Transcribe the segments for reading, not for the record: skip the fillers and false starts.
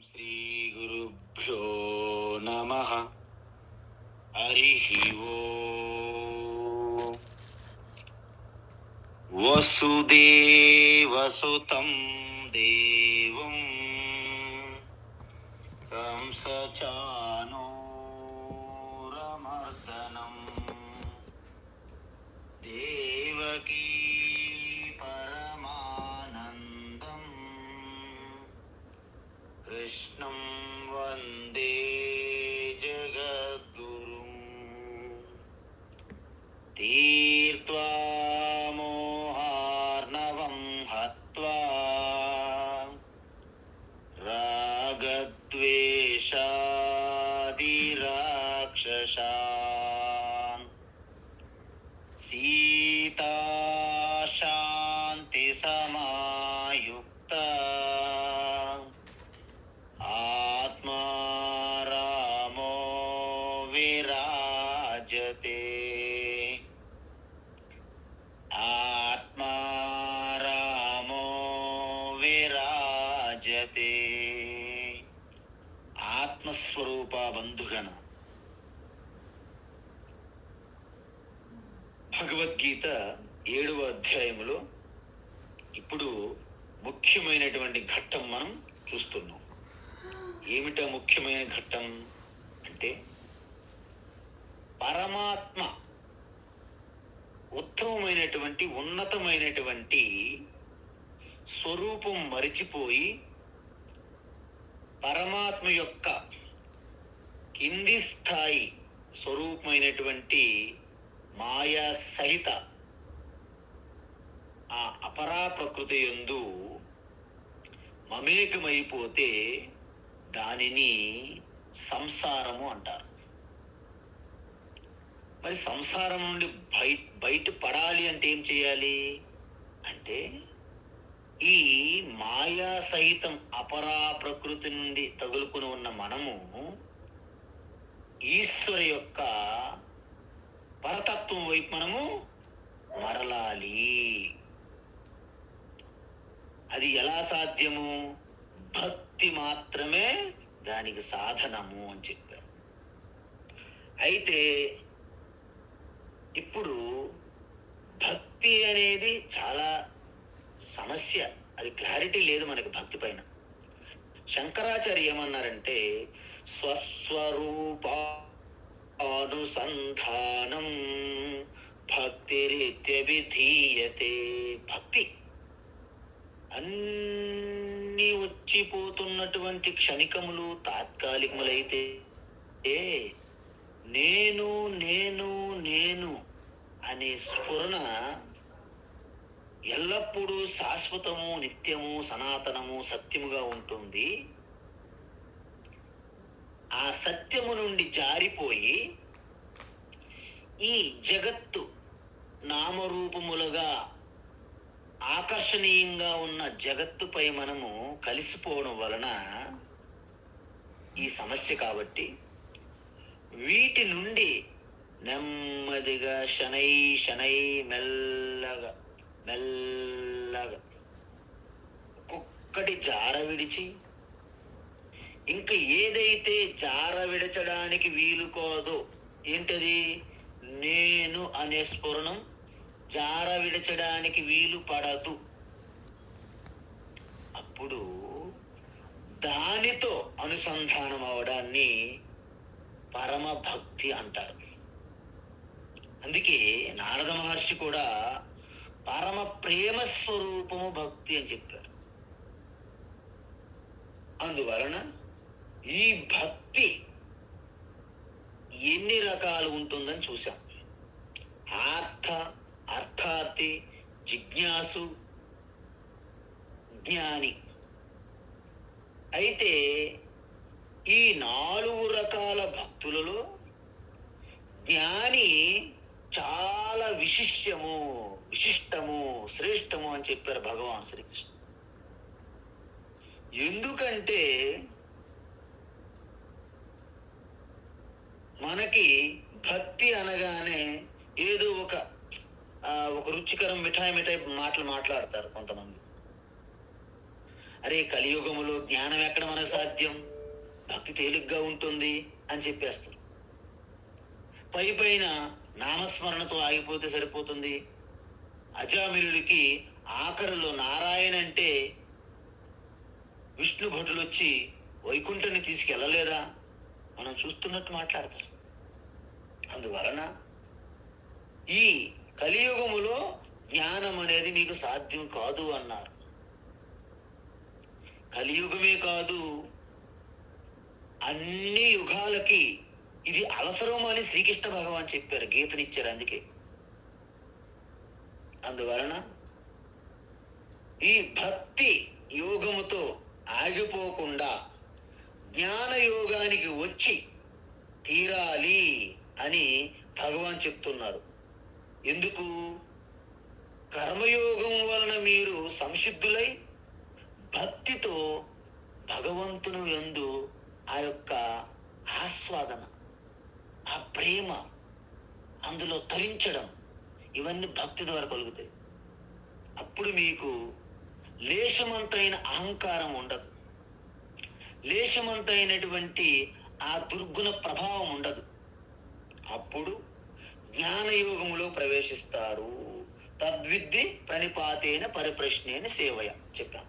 శ్రీ గురుభ్యో నమః. హరిః ఓం. వసుదేవసుతం దేవం కంసచానూరమర్దనం దేవకీ పరమానందం కృష్ణం వందే జగద్గురుం. తీర్త్వా మోహార్ణవం హత్వా రాగద్వేషాది రాక్షసాన్ సీతా శాంతి సమాయుక్త ఆత్మా రామో విరాజతే. ఆత్మా రామో విరాజతే. ఆత్మస్వరూప బంధుగణ భగవద్గీత 7వ అధ్యాయములో ఇప్పుడు ముఖ్యమైనటువంటి ఘట్టం మనం చూస్తున్నాం. ఏమిటా ముఖ్యమైన ఘట్టం అంటే, పరమాత్మ ఉత్తమమైనటువంటి ఉన్నతమైనటువంటి స్వరూపం మరిచిపోయి పరమాత్మ యొక్క కింది స్థాయి స్వరూపమైనటువంటి మాయా సహిత ఆ అపరా ప్రకృతి యందు మమేకమైపోతే దానిని సంసారము అంటారు. మరి సంసారం నుండి బయట పడాలి అంటే ఏం చేయాలి అంటే, ఈ మాయా సహితం అపరా ప్రకృతి నుండి తగులుకుని ఉన్న మనము ఈశ్వర యొక్క పరతత్వం వైపు మనము మరలాలి. అది ఎలా సాధ్యము? భక్తి మాత్రమే దానికి సాధనము అని చెప్పారు. అయితే ఇప్పుడు భక్తి అనేది చాలా సమస్య, అది క్లారిటీ లేదు మనకి భక్తి పైన. శంకరాచార్య ఏమన్నారంటే, స్వస్వరూపానుసంధానం భక్తిరిత్యభిధీయతే. భక్తి అన్నీ వచ్చిపోతున్నటువంటి క్షణికములు తాత్కాలికములైతే నేను నేను నేను అనే స్ఫురణ ఎల్లప్పుడూ శాశ్వతము, నిత్యము, సనాతనము, సత్యముగా ఉంటుంది. ఆ సత్యము నుండి జారిపోయి ఈ జగత్తు నామరూపములుగా ఆకర్షణీయంగా ఉన్న జగత్తుపై మనము కలిసిపోవడం వలన ఈ సమస్య. కాబట్టి వీటి నుండి నెమ్మదిగా శనై శనై మెల్లగా మెల్లగా ఒక్కొక్కటి జార విడిచి, ఇంకా ఏదైతే జార విడచడానికి వీలు కాదో, ఏంటది? నేను అనే స్ఫురణం జార విడచడానికి వీలు పడదు. అప్పుడు దానితో అనుసంధానం అవడాన్ని పరమ భక్తి అంటారు. అందుకే నారద మహర్షి కూడా పరమ ప్రేమ స్వరూపము భక్తి అని చెప్పారు. అందువలన ఈ భక్తి ఎన్ని రకాలు ఉంటుందని చూసాం. అర్థార్థి, జిజ్ఞాసు, జ్ఞాని. అయితే ఈ 4 రకాల భక్తులలో జ్ఞాని చాలా విశిష్టము, శ్రేష్టము అని చెప్పారు భగవాన్ శ్రీకృష్ణ. ఎందుకంటే మనకి భక్తి అనగానే ఏదో ఒక రుచికరం మిఠాయి మాటలు మాట్లాడతారు కొంతమంది. అరే కలియుగములో జ్ఞానం ఎక్కడ మనకు సాధ్యం, భక్తి తేలిగ్గా ఉంటుంది అని చెప్పేస్తారు. పై పైన నామస్మరణతో ఆగిపోతే సరిపోతుంది. అజామిరుడికి ఆఖరిలో నారాయణ అంటే విష్ణు భటులు వచ్చి వైకుంఠాన్ని తీసుకెళ్ళలేదా, మనం చూస్తున్నట్టు మాట్లాడతారు. అందువలన ఈ కలియుగములో జ్ఞానం అనేది మీకు సాధ్యం కాదు అన్నారు. కలియుగమే కాదు, అన్ని యుగాలకి ఇది అవసరం అని శ్రీకృష్ణ భగవాన్ చెప్పారు, గీతనిచ్చారు. అందుకే అందువలన ఈ భక్తి యోగముతో ఆగిపోకుండా జ్ఞాన యోగానికి వచ్చి తీరాలి అని భగవాన్ చెప్తున్నారు. ఎందుకు? కర్మయోగం వలన మీరు సంసిద్ధులై భక్తితో భగవంతుని యందు ఆ యొక్క ఆస్వాదన, ఆ ప్రేమ, అందులో తరించడం, ఇవన్నీ భక్తి ద్వారా కలుగుతాయి. అప్పుడు మీకు లేశమంతైన అహంకారం ఉండదు, లేశమంతైనటువంటి ఆ దుర్గుణ ప్రభావం ఉండదు. అప్పుడు జ్ఞానయోగములో ప్రవేశిస్తారు. తద్విద్ది ప్రణిపాతేన పరిప్రశ్నేన సేవయ చెప్పాం.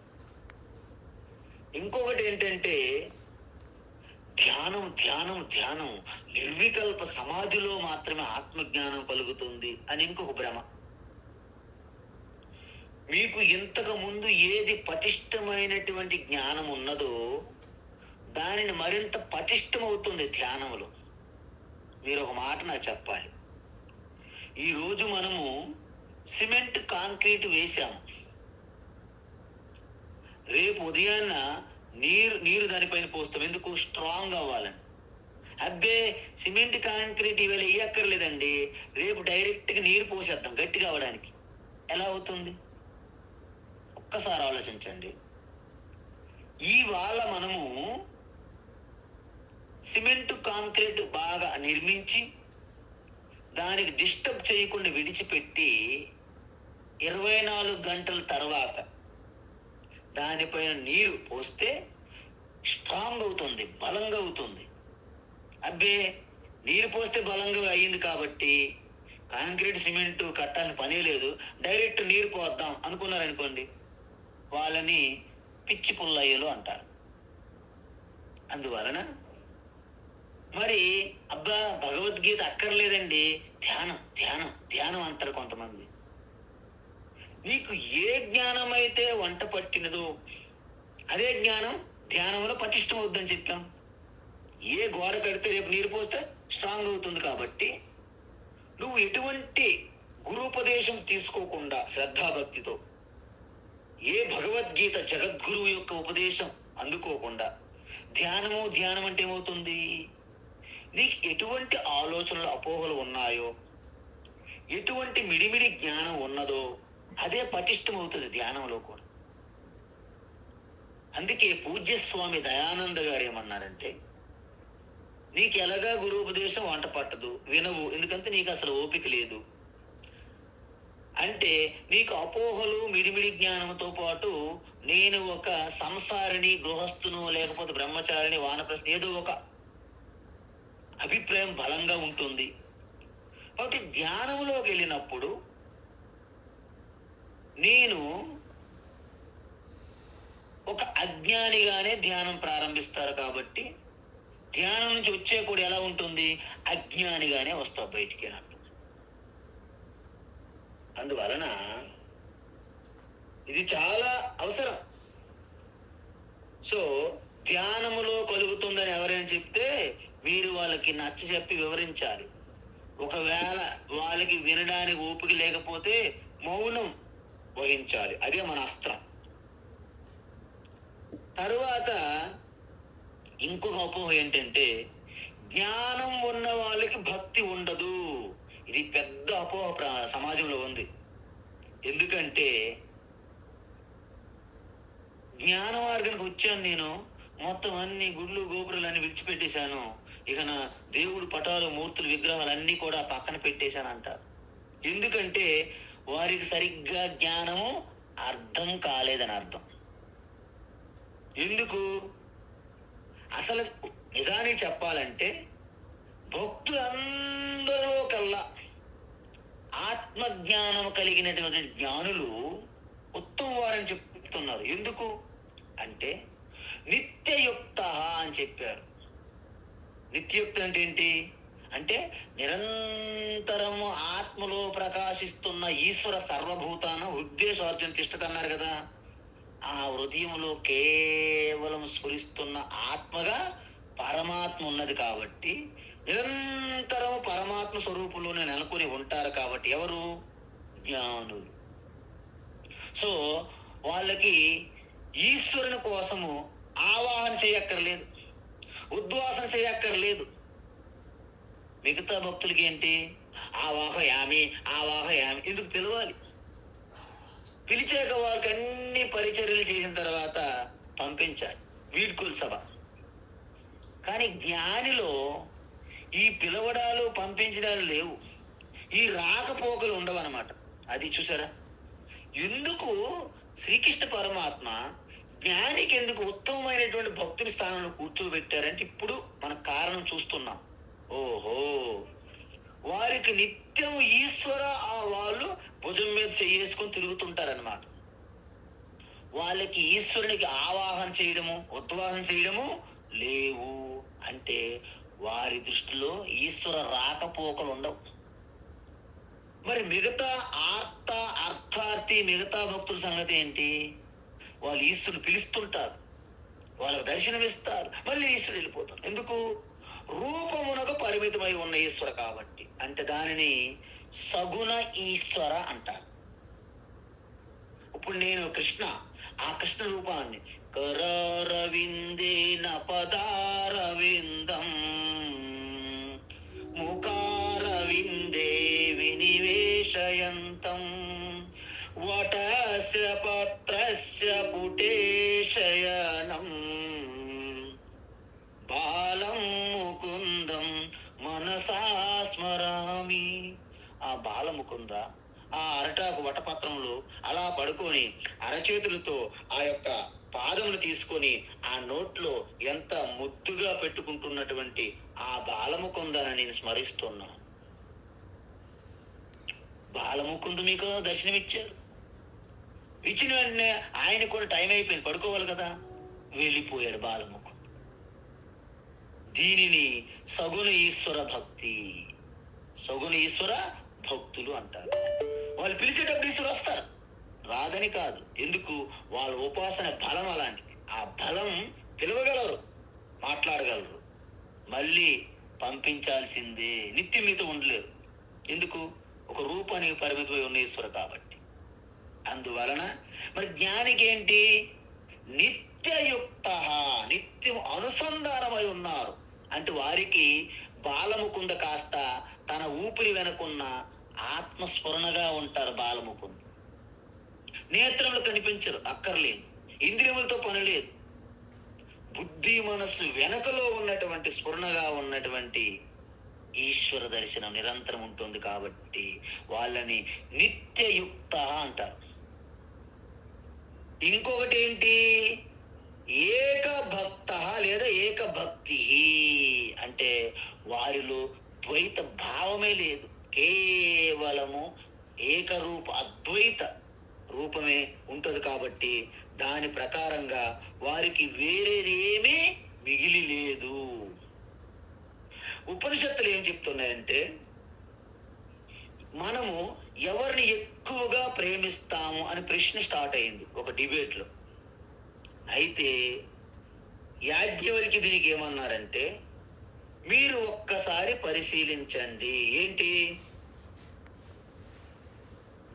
ఇంకొకటి ఏంటంటే ధ్యానం ధ్యానం ధ్యానం, నిర్వికల్ప సమాధిలో మాత్రమే ఆత్మజ్ఞానం కలుగుతుంది అని ఇంకొక భ్రమ. మీకు ఇంతకు ముందు ఏది పటిష్టమైనటువంటి జ్ఞానం ఉన్నదో దానిని మరింత పటిష్టమవుతుంది ధ్యానములో. మీరు ఒక మాట నాకు చెప్పాలి. ఈరోజు మనము సిమెంట్ కాంక్రీట్ వేసాము, రేపు ఉదయాన్న నీరు దానిపైన పోస్తాం. ఎందుకు? స్ట్రాంగ్ అవ్వాలని. అబ్బే సిమెంట్ కాంక్రీట్ ఇవాళ వేయక్కర్లేదండి, రేపు డైరెక్ట్గా నీరు పోసేద్దాం గట్టిగా అవ్వడానికి. ఎలా అవుతుంది? ఒక్కసారి ఆలోచించండి. ఇవాళ మనము సిమెంట్ కాంక్రీట్ బాగా నిర్మించి దానికి డిస్టర్బ్ చేయకుండా విడిచిపెట్టి 24 గంటల తర్వాత దానిపైన నీరు పోస్తే స్ట్రాంగ్ అవుతుంది, బలంగా అవుతుంది. అబ్బే నీరు పోస్తే బలంగా అయ్యింది కాబట్టి కాంక్రీట్ సిమెంట్ కట్టాలని పనే లేదు, డైరెక్ట్ నీరు పోద్దాం అనుకున్నారనుకోండి, వాళ్ళని పిచ్చి పుల్లయ్యలు అంటారు. అందువలన మరి అబ్బా భగవద్గీత అక్కర్లేదండి, ధ్యానం ధ్యానం ధ్యానం అంటారు కొంతమంది. నీకు ఏ జ్ఞానం అయితే వంట పట్టినదో అదే జ్ఞానం ధ్యానంలో పటిష్టమవుద్దని చెప్పాం. ఏ గోడ కడితే రేపు నీరు పోస్తే స్ట్రాంగ్ అవుతుంది. కాబట్టి నువ్వు ఎటువంటి గురుపదేశం తీసుకోకుండా శ్రద్ధాభక్తితో ఏ భగవద్గీత జగద్గురువు యొక్క ఉపదేశం అందుకోకుండా ధ్యానం అంటే ఏమవుతుంది? నీకు ఎటువంటి ఆలోచనలు అపోహలు ఉన్నాయో, ఎటువంటి మిడిమిడి జ్ఞానం ఉన్నదో అదే పటిష్టం అవుతుంది ధ్యానంలో కూడా. అందుకే పూజ్యస్వామి దయానంద గారు ఏమన్నారంటే, నీకు ఎలాగా గురువుపదేశం వంట పట్టదు, వినవు, ఎందుకంటే నీకు అసలు ఓపిక లేదు. అంటే నీకు అపోహలు మిడిమిడి జ్ఞానంతో పాటు నేను ఒక సంసారిని, గృహస్థును, లేకపోతే బ్రహ్మచారిని, వానప్రస్థ, ఏదో ఒక అభిప్రాయం బలంగా ఉంటుంది. కాబట్టి ధ్యానంలోకి వెళ్ళినప్పుడు నేను ఒక అజ్ఞానిగానే ధ్యానం ప్రారంభిస్తారు. కాబట్టి ధ్యానం నుంచి వచ్చే కూడా ఎలా ఉంటుంది? అజ్ఞానిగానే వస్తావు బయటికి అని అర్థం. అందువలన ఇది చాలా అవసరం. సో ధ్యానములో కలుగుతుందని ఎవరైనా చెప్తే మీరు వాళ్ళకి నచ్చ చెప్పి వివరించాలి. ఒకవేళ వాళ్ళకి వినడానికి ఓపిక లేకపోతే మౌనం వహించాలి. అదే మన అస్త్రం. తరువాత ఇంకొక అపోహ ఏంటంటే జ్ఞానం ఉన్న వాళ్ళకి భక్తి ఉండదు. ఇది పెద్ద అపోహ సమాజంలో ఉంది. ఎందుకంటే జ్ఞాన మార్గానికి వచ్చాను నేను, మొత్తం అన్ని గుళ్ళు గోపురాలు అన్ని విడిచిపెట్టేశాను, ఇక నా దేవుడు పటాలు, మూర్తులు, విగ్రహాలు అన్నీ కూడా పక్కన పెట్టేశానంట. ఎందుకంటే వారికి సరిగ్గా జ్ఞానము అర్థం కాలేదని అర్థం. ఎందుకు? అసలు నిజానికి చెప్పాలంటే భక్తులందరిలో కల్లా ఆత్మజ్ఞానం కలిగినటువంటి జ్ఞానులు ఉత్తమ వారని చెప్తున్నారు. ఎందుకు అంటే నిత్యయుక్త అని చెప్పారు. నిత్యయుక్త అంటే ఏంటి అంటే నిరంతరము ఆత్మలో ప్రకాశిస్తున్న ఈశ్వర సర్వభూతాన హృదయేశ్వర్జున తిష్టత అన్నారు కదా. ఆ హృదయంలో కేవలం స్ఫురిస్తున్న ఆత్మగా పరమాత్మ ఉన్నది కాబట్టి నిరంతరం పరమాత్మ స్వరూపంలోనే నెలకొని ఉంటారు కాబట్టి ఎవరు? జ్ఞానులు. సో వాళ్ళకి ఈశ్వరుని కోసము ఆవాహన చేయక్కర్లేదు, ఉద్వాసన చేయక్కర్లేదు. మిగతా భక్తులకి ఏంటి? ఆవాహయామి ఆవాహయామి ఎందుకు పిలవాలి? పిలిచాక వాళ్ళకి అన్ని పరిచర్యలు చేసిన తర్వాత పంపించాలి, వీడ్కోలు సభ. కానీ జ్ఞానిలో ఈ పిలవడాలు పంపించడాలు లేవు, ఈ రాకపోకలు ఉండవు అన్నమాట. అది చూసారా? ఎందుకు శ్రీకృష్ణ పరమాత్మ జ్ఞానికి ఎందుకు ఉత్తమమైనటువంటి భక్తుని స్థానంలో కూర్చోబెట్టారంటే ఇప్పుడు మన కారణం చూస్తున్నాం. ఓహో, వారికి నిత్యం ఈశ్వర వాళ్ళు భుజం మీద చేసుకొని తిరుగుతుంటారనమాట. వాళ్ళకి ఈశ్వరునికి ఆవాహన చేయడము ఉద్వాహన చేయడము లేవు. అంటే వారి దృష్టిలో ఈశ్వర రాకపోకలు ఉండవు. మరి మిగతా అర్థార్థి మిగతా భక్తుల సంగతి ఏంటి? వాళ్ళు ఈశ్వరుని పిలుస్తుంటారు, వాళ్ళకు దర్శనమిస్తారు, మళ్ళీ ఈశ్వరుడు వెళ్ళిపోతారు. ఎందుకు? రూపమునకు పరిమితమై ఉన్న ఈశ్వర కాబట్టి. అంటే దానిని సగుణ ఈశ్వర అంటారు. ఇప్పుడు నేను కృష్ణ, ఆ కృష్ణ రూపాన్ని కరరవిందేన పదారవిందం ముఖారవిందే వినివేశయంతం వటస్య పత్రస్య పుటే శయనం బాలం ముకుందం మనసా స్మరామి. ఆ బాలముకుంద ఆ అరటాకు వటపత్రంలో అలా పడుకొని అరచేతులతో ఆ యొక్క పాదములు తీసుకొని ఆ నోట్లో ఎంత ముద్దుగా పెట్టుకుంటున్నటువంటి ఆ బాలముకుందని నేను స్మరిస్తున్నాను. బాలముకుందు మీకు దర్శనమిచ్చారు. ఇచ్చిన వెంటనే ఆయన కూడా టైం అయిపోయింది, పడుకోవాలి కదా, వెళ్ళిపోయాడు బాలముకుందు. దీనిని సగుణ ఈశ్వర భక్తి, సగుణ ఈశ్వర భక్తులు అంటారు. వాళ్ళు పిలిచేటప్పుడు ఈశ్వరు వస్తారు, రాదని కాదు. ఎందుకు? వాళ్ళ ఉపాసన బలం అలాంటిది. ఆ బలం పిలవగలరు, మాట్లాడగలరు, మళ్ళీ పంపించాల్సిందే. నిత్యం మీతో ఉండలేరు. ఎందుకు? ఒక రూపానికి పరిమితమై ఉన్న ఈశ్వరు కాబట్టి. అందువలన మరి జ్ఞానికి ఏంటి? నిత్యయుక్త, నిత్యం అనుసంధానమై ఉన్నారు. అంటే వారికి బాలముకుంద కాస్త తన ఊపిరి వెనకున్న ఆత్మస్ఫురణగా ఉంటారు. బాలముకుంద నేత్రములు కనిపించరు, అక్కర్లేదు. ఇంద్రియములతో పని లేదు. బుద్ధి మనస్సు వెనకలో ఉన్నటువంటి స్ఫురణగా ఉన్నటువంటి ఈశ్వర దర్శనం నిరంతరం ఉంటుంది కాబట్టి వాళ్ళని నిత్యయుక్త అంటారు. ఇంకొకటి ఏంటి? ఏకభక్త లేదా ఏకభక్తి. అంటే వారిలో ద్వైత భావమే లేదు, కేవలము ఏకరూప అద్వైత రూపమే ఉంటుంది కాబట్టి దాని ప్రకారంగా వారికి వేరేదేమీ మిగిలి లేదు. ఉపనిషత్తులు ఏం చెప్తున్నాయంటే మనము ఎవరిని ఎక్కువగా ప్రేమిస్తాము అని ప్రశ్న స్టార్ట్ అయింది ఒక డిబేట్లో. అయితే యాజ్ఞవల్కి దీనికి ఏమన్నారంటే మీరు ఒక్కసారి పరిశీలించండి. ఏంటి?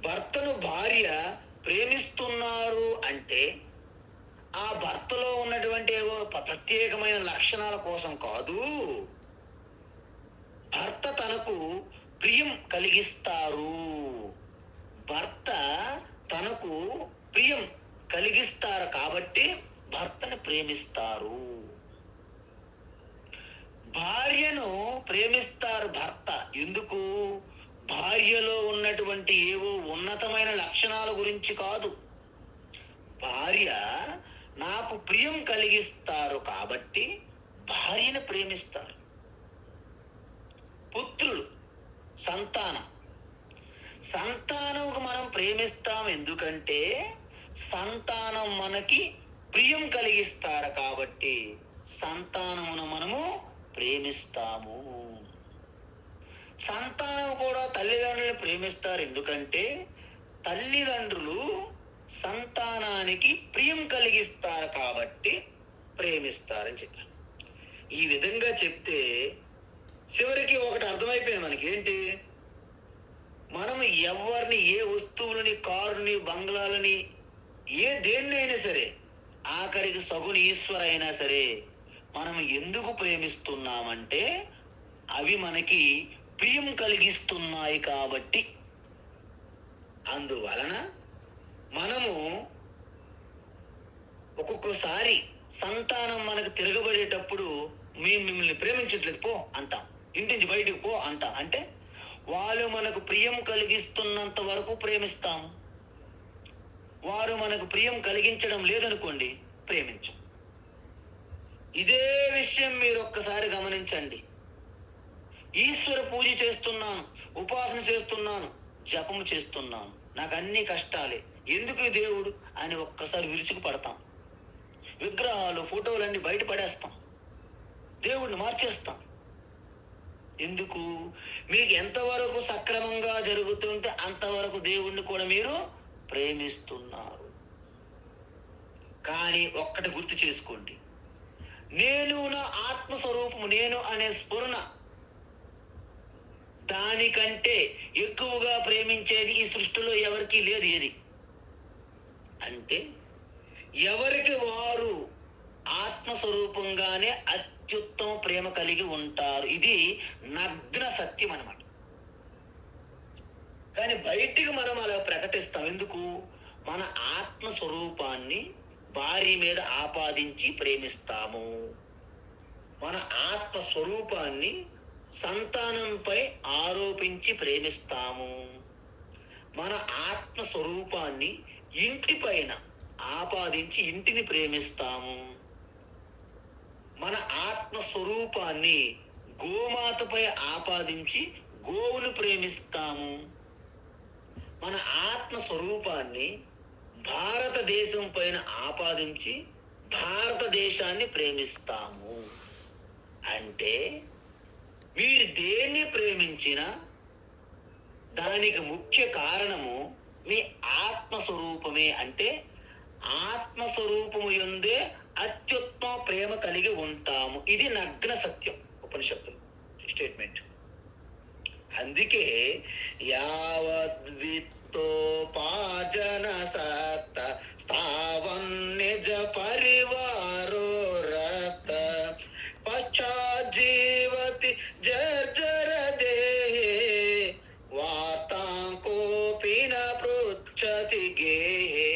భర్తను భార్య ప్రేమిస్తున్నారు అంటే ఆ భర్తలో ఉన్నటువంటి ఏవో ప్రత్యేకమైన లక్షణాల కోసం కాదు, భర్త తనకు ప్రియం కలిగిస్తారు. భర్త తనకు ప్రియం కలిగిస్తారు కాబట్టి భర్తను ప్రేమిస్తారు. భార్యను ప్రేమిస్తారు భర్త. ఎందుకు? భార్యలో ఉన్నటువంటి ఏవో ఉన్నతమైన లక్షణాల గురించి కాదు. భార్య నాకు ప్రియం కలిగిస్తారు కాబట్టి భార్యను ప్రేమిస్తారు. పుత్రులు, సంతానం. సంతానంకు మనం ప్రేమిస్తాం ఎందుకంటే సంతానం మనకి ప్రియం కలిగిస్తారు కాబట్టి సంతానమును మనము ప్రేమిస్తాము. సంతానం కూడా తల్లిదండ్రులను ప్రేమిస్తారు ఎందుకంటే తల్లిదండ్రులు సంతానానికి ప్రియం కలిగిస్తారు కాబట్టి ప్రేమిస్తారని చెప్పారు. ఈ విధంగా చెప్తే చివరికి ఒకటి అర్థమైపోయింది మనకి. ఏంటి? మనం ఎవరిని, ఏ వస్తువులని, కారుని, బంగ్లాలని, దేన్నైనా సరే, ఆఖరికి సగుని ఈశ్వర అయినా సరే మనం ఎందుకు ప్రేమిస్తున్నామంటే అవి మనకి ప్రియం కలిగిస్తున్నాయి కాబట్టి. అందువలన మనము ఒక్కొక్కసారి సంతానం మనకు తిరగబడేటప్పుడు మేము మిమ్మల్ని ప్రేమించట్లేదు పో అంటాం, ఇంటి నుంచి బయటకు పో అంటాం. అంటే వాళ్ళు మనకు ప్రియం కలిగిస్తున్నంత వరకు ప్రేమిస్తాము. వారు మనకు ప్రియం కలిగించడం లేదనుకోండి, ప్రేమించం. ఇదే విషయం మీరు ఒక్కసారి గమనించండి. ఈశ్వర పూజ చేస్తున్నాను, ఉపాసన చేస్తున్నాను, జపము చేస్తున్నాను, నాకు అన్ని కష్టాలే, ఎందుకు దేవుడు అని ఒక్కసారి విరుచుకు పడతాం. విగ్రహాలు, ఫోటోలన్నీ బయట పడేస్తాం, దేవుడిని మార్చేస్తాం. ఎందుకు? మీకు ఎంతవరకు సక్రమంగా జరుగుతుంటే అంతవరకు దేవుణ్ణి కూడా మీరు ప్రేమిస్తున్నారు. కానీ ఒక్కటి గుర్తు చేసుకోండి, నేను నా ఆత్మస్వరూపము, నేను అనే స్ఫురణ, దానికంటే ఎక్కువగా ప్రేమించేది ఈ సృష్టిలో ఎవరికీ లేదు. ఏది అంటే ఎవరికి వారు ఆత్మస్వరూపంగానే అత్యుత్తమ ప్రేమ కలిగి ఉంటారు. ఇది నగ్న సత్యం అన్నమాట. కానీ బయటికి మనం అలా ప్రకటిస్తాం. ఎందుకు? మన ఆత్మస్వరూపాన్ని భార్య మీద ఆపాదించి ప్రేమిస్తాము. మన ఆత్మస్వరూపాన్ని సంతానంపై ఆరోపించి ప్రేమిస్తాము. మన ఆత్మస్వరూపాన్ని ఇంటి పైన ఆపాదించి ఇంటిని ప్రేమిస్తాము. మన ఆత్మస్వరూపాన్ని గోమాతపై ఆపాదించి గోవును ప్రేమిస్తాము. మన ఆత్మస్వరూపాన్ని భారతదేశం పైన ఆపాదించి భారతదేశాన్ని ప్రేమిస్తాము. అంటే మీరు దేన్ని ప్రేమించినా దానికి ముఖ్య కారణము మీ ఆత్మస్వరూపమే. అంటే ఆత్మస్వరూపము యందే అత్యుత్తమ ప్రేమ కలిగి ఉంటాము. ఇది నగ్న సత్యం, ఉపనిషత్తులు స్టేట్మెంట్. అందుకే యావద్విత్తోపార్జన సక్త స్థావన్ నిజ పరివారో రక్త పశ్చాజ్జీవతి జర్జర దేహే వార్తాంకోపి న పృచ్ఛతి గేహే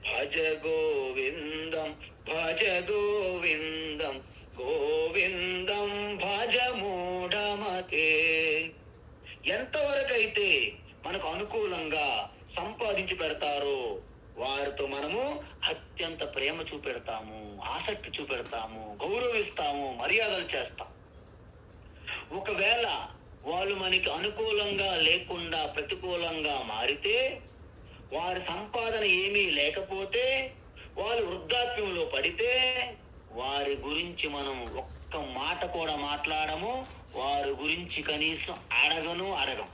భజ గోవిందం భజ గోవిందం గోవిందం భజ మూఢమతే. ఎంతవరకైతే మనకు అనుకూలంగా సంపాదించి పెడతారో వారితో మనము అత్యంత ప్రేమ చూపెడతాము, ఆసక్తి చూపెడతాము, గౌరవిస్తాము, మర్యాదలు చేస్తాం. ఒకవేళ వాళ్ళు మనకి అనుకూలంగా లేకుండా ప్రతికూలంగా మారితే, వారి సంపాదన ఏమీ లేకపోతే, వాళ్ళు వృద్ధాప్యంలో పడితే వారి గురించి మనం ఒక్క మాట కూడా మాట్లాడము, వారి గురించి కనీసం అడగం.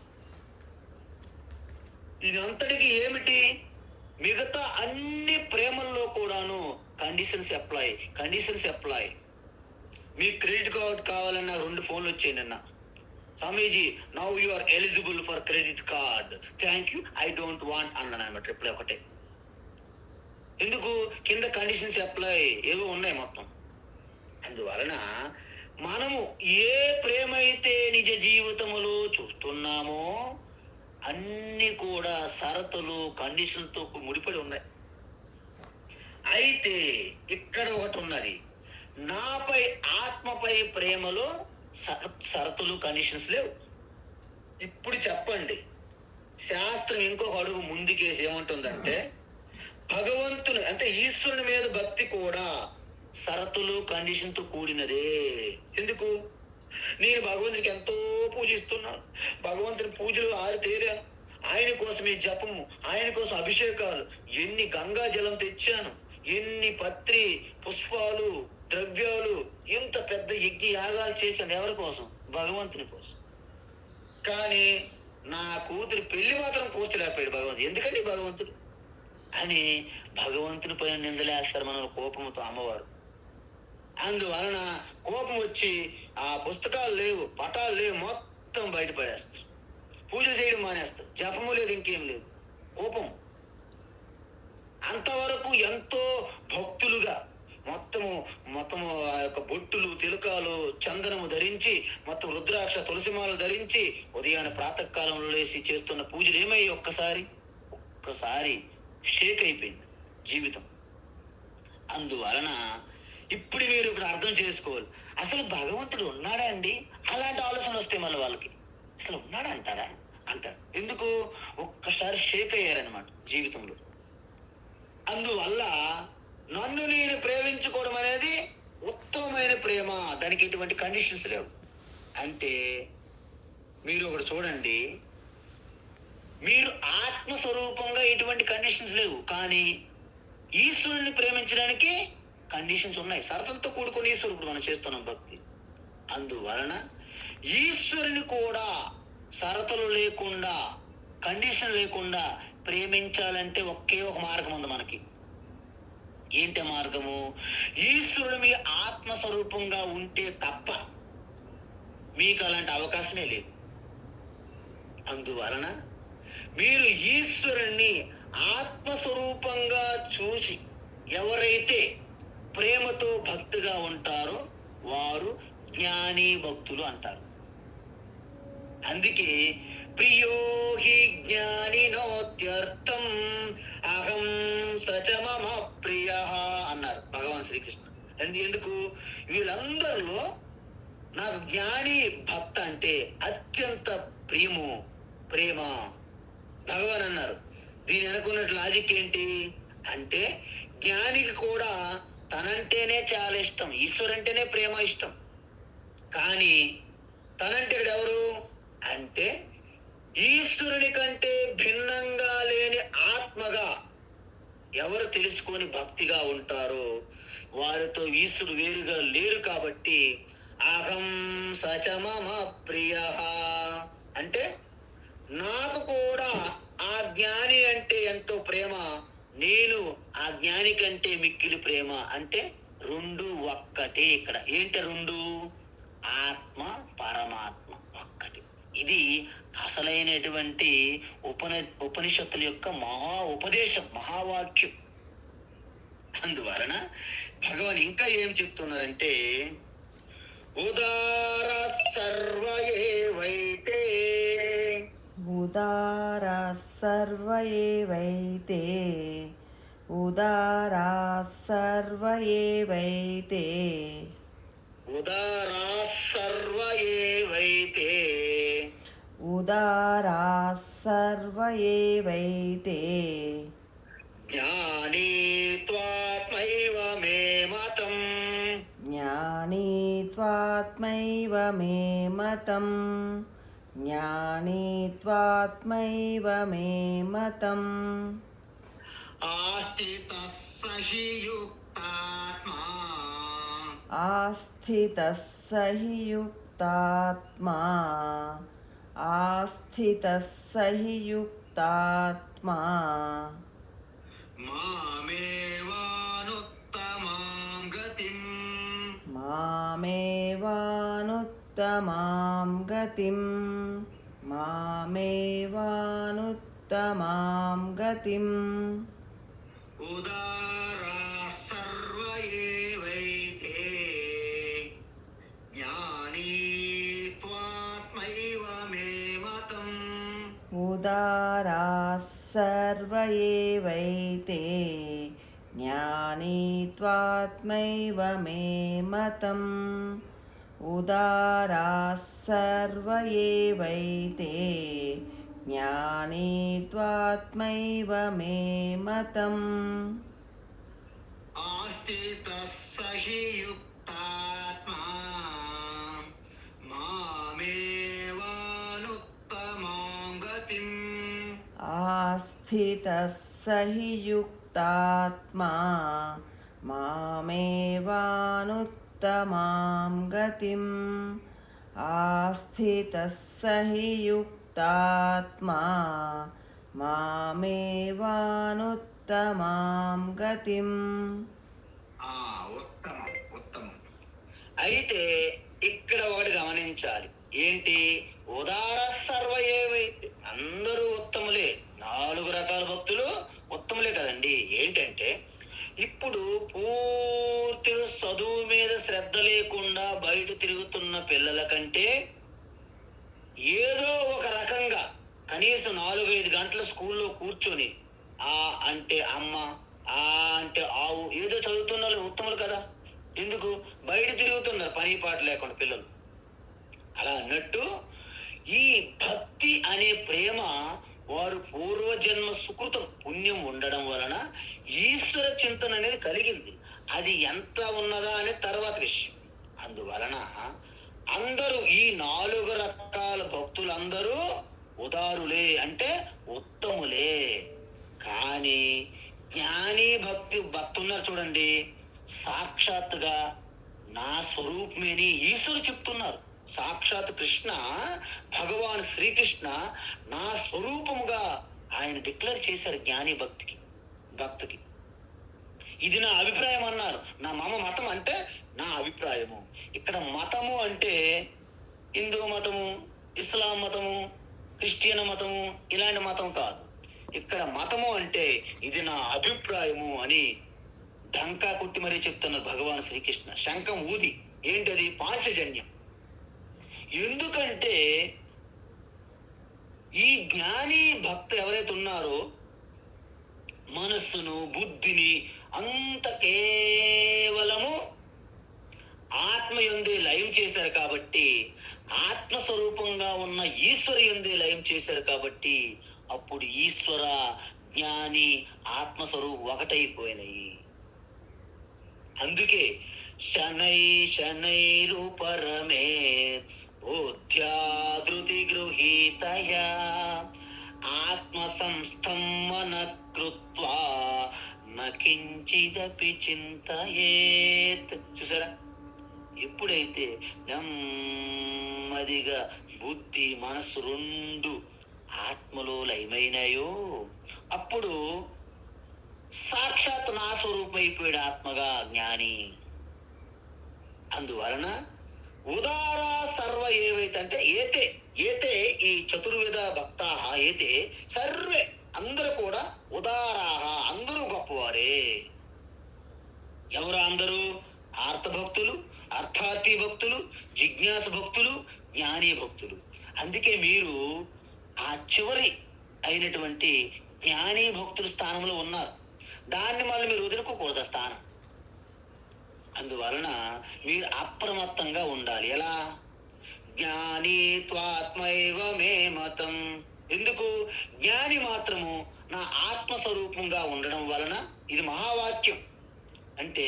ఇదంతటికి ఏమిటి? మిగతా అన్ని ప్రేమల్లో కూడాను కండిషన్స్ అప్లై. మీ క్రెడిట్ కార్డ్ కావాలన్నా 2 ఫోన్లు వచ్చాయి నిన్న. స్వామీజీ, now you are eligible for credit card, thank you, I don't want అన్నాను అనమాట. రిప్లై ఒకటే. ఎందుకు? కింద కండిషన్స్ అప్లై ఏవో ఉన్నాయి మొత్తం. అందువలన మనము ఏ ప్రేమ అయితే నిజ జీవితములో చూస్తున్నామో అన్ని కూడా షరతులు, కండిషన్తో ముడిపడి ఉన్నాయి. అయితే ఇక్కడ ఒకటి ఉన్నది, నాపై ఆత్మపై ప్రేమలో షరతులు, కండిషన్స్ లేవు. ఇప్పుడు చెప్పండి, శాస్త్రం ఇంకొక అడుగు ముందుకేసి ఏమంటుందంటే భగవంతుని అంటే ఈశ్వరుని మీద భక్తి కూడా షరతులు కండిషన్తో కూడినదే. ఎందుకు? నేను భగవంతుడికి ఎంతో పూజిస్తున్నాను, భగవంతుని పూజలు ఆరితేరాను, ఆయన కోసమే జపము, ఆయన కోసం అభిషేకాలు, ఎన్ని గంగా జలం తెచ్చాను, ఎన్ని పత్రి పుష్పాలు ద్రవ్యాలు, ఎంత పెద్ద యజ్ఞ యాగాలు చేశాను. ఎవరి కోసం? భగవంతుని కోసం. కానీ నా కూతురు పెళ్లి మాత్రం కూర్చోలేకపోయాడు భగవంతుడు. ఎందుకండి భగవంతుడు అని భగవంతుని పైన నిందలేస్తారు మన కోపంతో అమ్మవారు. అందువలన కోపం వచ్చి ఆ పుస్తకాలు లేవు, పటాలు లేవు, మొత్తం బయటపడేస్తారు. పూజ చేయడం మానేస్తారు, జపము లేదు, ఇంకేం లేదు, కోపం. అంతవరకు ఎంతో భక్తులుగా మొత్తము ఆ యొక్క బొట్టులు తిలకాలు చందనము ధరించి మొత్తం రుద్రాక్ష తులసిమాలు ధరించి ఉదయాన్నే ప్రాతకాలంలో లేసి చేస్తున్న పూజలు ఏమయ్యి ఒక్కసారి షేక్ అయిపోయింది జీవితం. అందువలన ఇప్పుడు మీరు ఇప్పుడు అర్థం చేసుకోవాలి, అసలు భగవంతుడు ఉన్నాడా అండి? అలాంటి ఆలోచన వస్తే మళ్ళీ వాళ్ళకి అసలు ఉన్నాడా అంటారా అంటారు. ఎందుకు? ఒక్కసారి షేక్ అయ్యారనమాట జీవితంలో. అందువల్ల నన్ను నేను ప్రేమించుకోవడం అనేది ఉత్తమమైన ప్రేమ, దానికి ఎటువంటి కండిషన్స్ లేవు. అంటే మీరు ఒకటి చూడండి, మీరు ఆత్మస్వరూపంగా ఎటువంటి కండిషన్స్ లేవు, కానీ ఈశ్వరుని ప్రేమించడానికి కండిషన్స్ ఉన్నాయి. షరతులతో కూడుకుని ఈశ్వరుడు మనం చేస్తున్నాం భక్తి. అందువలన ఈశ్వరుని కూడా షరతులు లేకుండా కండిషన్ లేకుండా ప్రేమించాలంటే ఒకే ఒక మార్గం ఉంది మనకి. ఏంటి మార్గము? ఈశ్వరుడు మీ ఆత్మస్వరూపంగా ఉంటే తప్ప మీకు అలాంటి అవకాశమే లేదు. అందువలన మీరు ఈశ్వరుణ్ణి ఆత్మస్వరూపంగా చూసి ఎవరైతే ప్రేమతో భక్తిగా ఉంటారో వారు జ్ఞాని భక్తులు అంటారు. అందుకే ప్రియో హి జ్ఞానినోత్యర్థం అహం సచ మమ ప్రియ అన్నారు భగవాన్ శ్రీకృష్ణ. ఎందుకు? వీళ్ళందరిలో నాకు జ్ఞాని భక్త అంటే అత్యంత ప్రేమ భగవాన్ అన్నారు. దీని అనుకున్నట్టు లాజిక్ ఏంటి అంటే, జ్ఞానికి కూడా తనంటేనే చాలా ఇష్టం, ఈశ్వరంటేనే ప్రేమ ఇష్టం. కానీ తనంటే ఎవరు అంటే ఈశ్వరుని కంటే భిన్నంగా లేని ఆత్మగా ఎవరు తెలుసుకొని భక్తిగా ఉంటారో వారితో ఈశ్వరుడు వేరుగా లేరు. కాబట్టి అహం సచ మమ ప్రియ అంటే నాకు కూడా ఆ జ్ఞాని అంటే ఎంతో ప్రేమ, నేను ఆ జ్ఞాని కంటే మిక్కిలి ప్రేమ. అంటే రెండు ఒక్కటే. ఇక్కడ ఏంటి రెండు? ఆత్మ పరమాత్మ ఒక్కటి. ఇది అసలైనటువంటి ఉపనిషత్తుల యొక్క ఉపదేశం, మహావాక్యం. అందువలన భగవాన్ ఇంకా ఏం చెప్తున్నారంటే, ఉదార సర్వ ఏవైతే ఉదారా సర్వ ఏవైతే ఉదారా సర్వ ఏవైతే ఉదారా సర్వ ఏవైతే ఉదారా సర్వ ఏవైతే జ్ఞానీ త్వాత్మైవ మే మతం జ్ఞానీ త్వాత్మైవ మే మతం జ్ఞానీ త్వాత్మైవ మే మతం ఆస్థితః సహి యుక్తాత్మా ఆస్థితః సహి యుక్తాత్మా ఆస్థితః సహి యుక్తాత్మా మామేవానుత్తమాం గతిం మామేవానుత్తమాం గతిం మామేవానుత్తమాం గతిం ఉదారా సర్వ ఏవైతే జ్ఞానీ త్వాత్మైవ మే మతం ఉదారా సర్వ ఏవైతే జ్ఞానీ త్వాత్మైవ మే మతం ఉదారా సర్వ ఏవైతే జ్ఞానీ త్వాత్మైవ మే మతం. ఆస్థితః స హి యుక్తాత్మా మామేవానుత్తమాం గతిం. ఆస్థితः స హి యుక్తాత్మా మామేవానుత్తమాం గతిం. ఆస్థితः స హి యుక్తాత్మా మామేవానుత్తమాం గతిం. ఉత్తమం ఉత్తమం. అయితే ఇక్కడ ఒకటి గమనించాలి. ఏంటి? ఉదార సర్వ ఏవైతే అందరూ ఉత్తములే, 4 రకాల భక్తులు ఉత్తములే కదండి. ఏంటంటే ఇప్పుడు పూర్తిగా చదువు మీద శ్రద్ధ లేకుండా బయట తిరుగుతున్న పిల్లల కంటే ఏదో ఒక రకంగా కనీసం 4-5 గంటల స్కూల్లో కూర్చొని ఆ అంటే అమ్మ, ఆ అంటే ఆవు ఏదో చదువుతున్న వాళ్ళు ఉత్తములు కదా. ఎందుకు? బయట తిరుగుతున్నారు పని పాట లేకుండా పిల్లలు. అలా అన్నట్టు ఈ భక్తి అనే ప్రేమ వారు పూర్వజన్మ సుకృతం పుణ్యం ఉండడం వలన ఈశ్వర చింతన అనేది కలిగింది. అది ఎంత ఉన్నదా అనే తర్వాత విషయం. అందువలన అందరూ ఈ 4 రకాల భక్తులందరూ ఉదారులే, అంటే ఉత్తములే. కానీ జ్ఞాని భక్తున్నారు చూడండి, సాక్షాత్తుగా నా స్వరూపమేని ఈశ్వరుడు చెప్తున్నారు. సాక్షాత్ కృష్ణ, భగవాన్ శ్రీకృష్ణ నా స్వరూపముగా ఆయన డిక్లేర్ చేశారు జ్ఞాని భక్తికి. ఇది నా అభిప్రాయం అన్నారు. నా మతం అంటే నా అభిప్రాయము. ఇక్కడ మతము అంటే హిందూ మతము, ఇస్లాం మతము, క్రిస్టియన్ మతము ఇలాంటి మతం కాదు. ఇక్కడ మతము అంటే ఇది నా అభిప్రాయము అని డంకా కొట్టి మరీ చెప్తున్నారు భగవాన్ శ్రీకృష్ణ. శంఖం ఊది. ఏంటది? పాంచజన్యం. ఎందుకంటే ఈ జ్ఞాని భక్త ఎవరైతే ఉన్నారో మనస్సును, బుద్ధిని అంత కేవలము ఆత్మయందే లయం చేశారు కాబట్టి, ఆత్మస్వరూపంగా ఉన్న ఈశ్వర యందే లయం చేశారు కాబట్టి అప్పుడు ఈశ్వర, జ్ఞాని, ఆత్మస్వరూపం ఒకటైపోయినాయి. అందుకే శనైరుపరమే బోధ్యాధృతి గృహీతయా ఆత్మ సంస్థం మన కృత్వా నకించిదపి చింతయేత్. చూసారా? ఎప్పుడైతే నెమ్మదిగా బుద్ధి, మనసు 2 ఆత్మలో లయమైనాయో అప్పుడు సాక్షాత్ నా స్వరూపం అయిపోయాడు ఆత్మగా జ్ఞాని. అందువలన ఉదార సర్వ ఏవైతే అంటే ఏతే ఈ చతుర్విధ భక్తా ఏతే సర్వే అందరూ కూడా ఉదారాహ, అందరూ గొప్పవారే. ఎవరు అందరూ? ఆర్తభక్తులు, అర్థార్థి భక్తులు, జిజ్ఞాస భక్తులు, జ్ఞాని భక్తులు. అందుకే మీరు ఆ చివరి అయినటువంటి జ్ఞాని భక్తుల స్థానంలో ఉన్నారు. దాన్ని మళ్ళీ మీరు వదులుకోకూడదు స్థానం. అందువలన మీరు అప్రమత్తంగా ఉండాలి. ఎలా? జ్ఞాని త్వాత్మైవ మే మతం. ఎందుకు? జ్ఞాని మాత్రము నా ఆత్మస్వరూపంగా ఉండడం వలన, ఇది మహావాక్యం. అంటే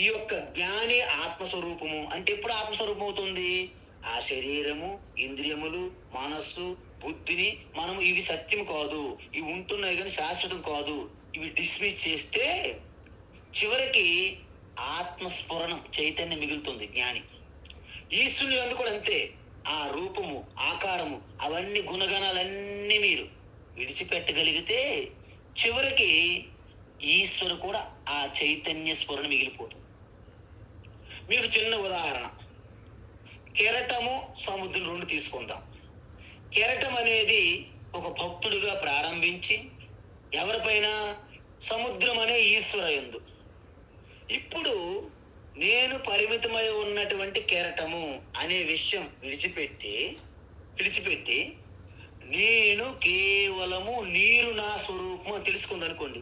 ఈ యొక్క జ్ఞాని ఆత్మస్వరూపము అంటే ఎప్పుడు ఆత్మస్వరూపం అవుతుంది? ఆ శరీరము, ఇంద్రియములు, మనస్సు, బుద్ధిని మనము ఇవి సత్యం కాదు, ఇవి ఉంటున్నాయి కానీ శాశ్వతం కాదు, ఇవి డిస్మిస్ చేస్తే చివరికి ఆత్మస్ఫురణం, చైతన్యం మిగులుతుంది జ్ఞాని. ఈశ్వరుని ఎందుకు కూడా అంతే. ఆ రూపము, ఆకారము, అవన్నీ గుణగణాలన్నీ మీరు విడిచిపెట్టగలిగితే చివరికి ఈశ్వరు కూడా ఆ చైతన్య స్ఫురణ మిగిలిపోతుంది. మీకు చిన్న ఉదాహరణ, కెరటము, సముద్రం 2 తీసుకుందాం. కెరటం అనేది ఒక భక్తుడిగా ప్రారంభించి ఎవరిపైన? సముద్రం అనే ఈశ్వర యందు. ఇప్పుడు నేను పరిమితమై ఉన్నటువంటి కెరటము అనే విషయం విడిచిపెట్టి నేను కేవలము నీరు నా స్వరూపము తెలుసుకుందనుకోండి.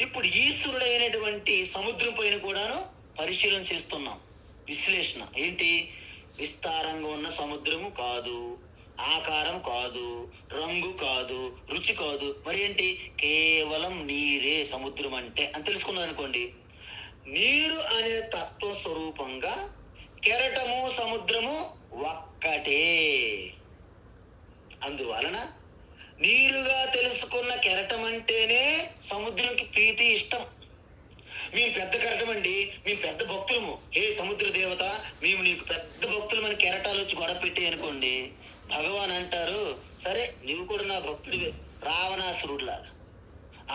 ఇప్పుడు ఈశ్వరుడైనటువంటి సముద్రం పైన కూడాను పరిశీలన చేస్తున్నాం, విశ్లేషణ. ఏంటి? విస్తారంగా ఉన్న సముద్రము కాదు, ఆకారం కాదు, రంగు కాదు, రుచి కాదు, మరి ఏంటి? కేవలం నీరే సముద్రం అంటే అని తెలుసుకున్నారు అనుకోండి. నీరు అనే తత్వ స్వరూపంగా కెరటము సముద్రము ఒక్కటే. అందువలన నీరుగా తెలుసుకున్న కెరటం అంటేనే సముద్రంకి ప్రీతి, ఇష్టం. మేము పెద్ద కెరటం అండి, మేము పెద్ద భక్తులము, ఏ సముద్ర దేవత మేము నీకు పెద్ద భక్తులమని కెరటాలు వచ్చి గొడవ పెట్టే అనుకోండి, భగవాన్ అంటారు, సరే నువ్వు కూడా నా భక్తుడివే, రావణాసురుడిలాగా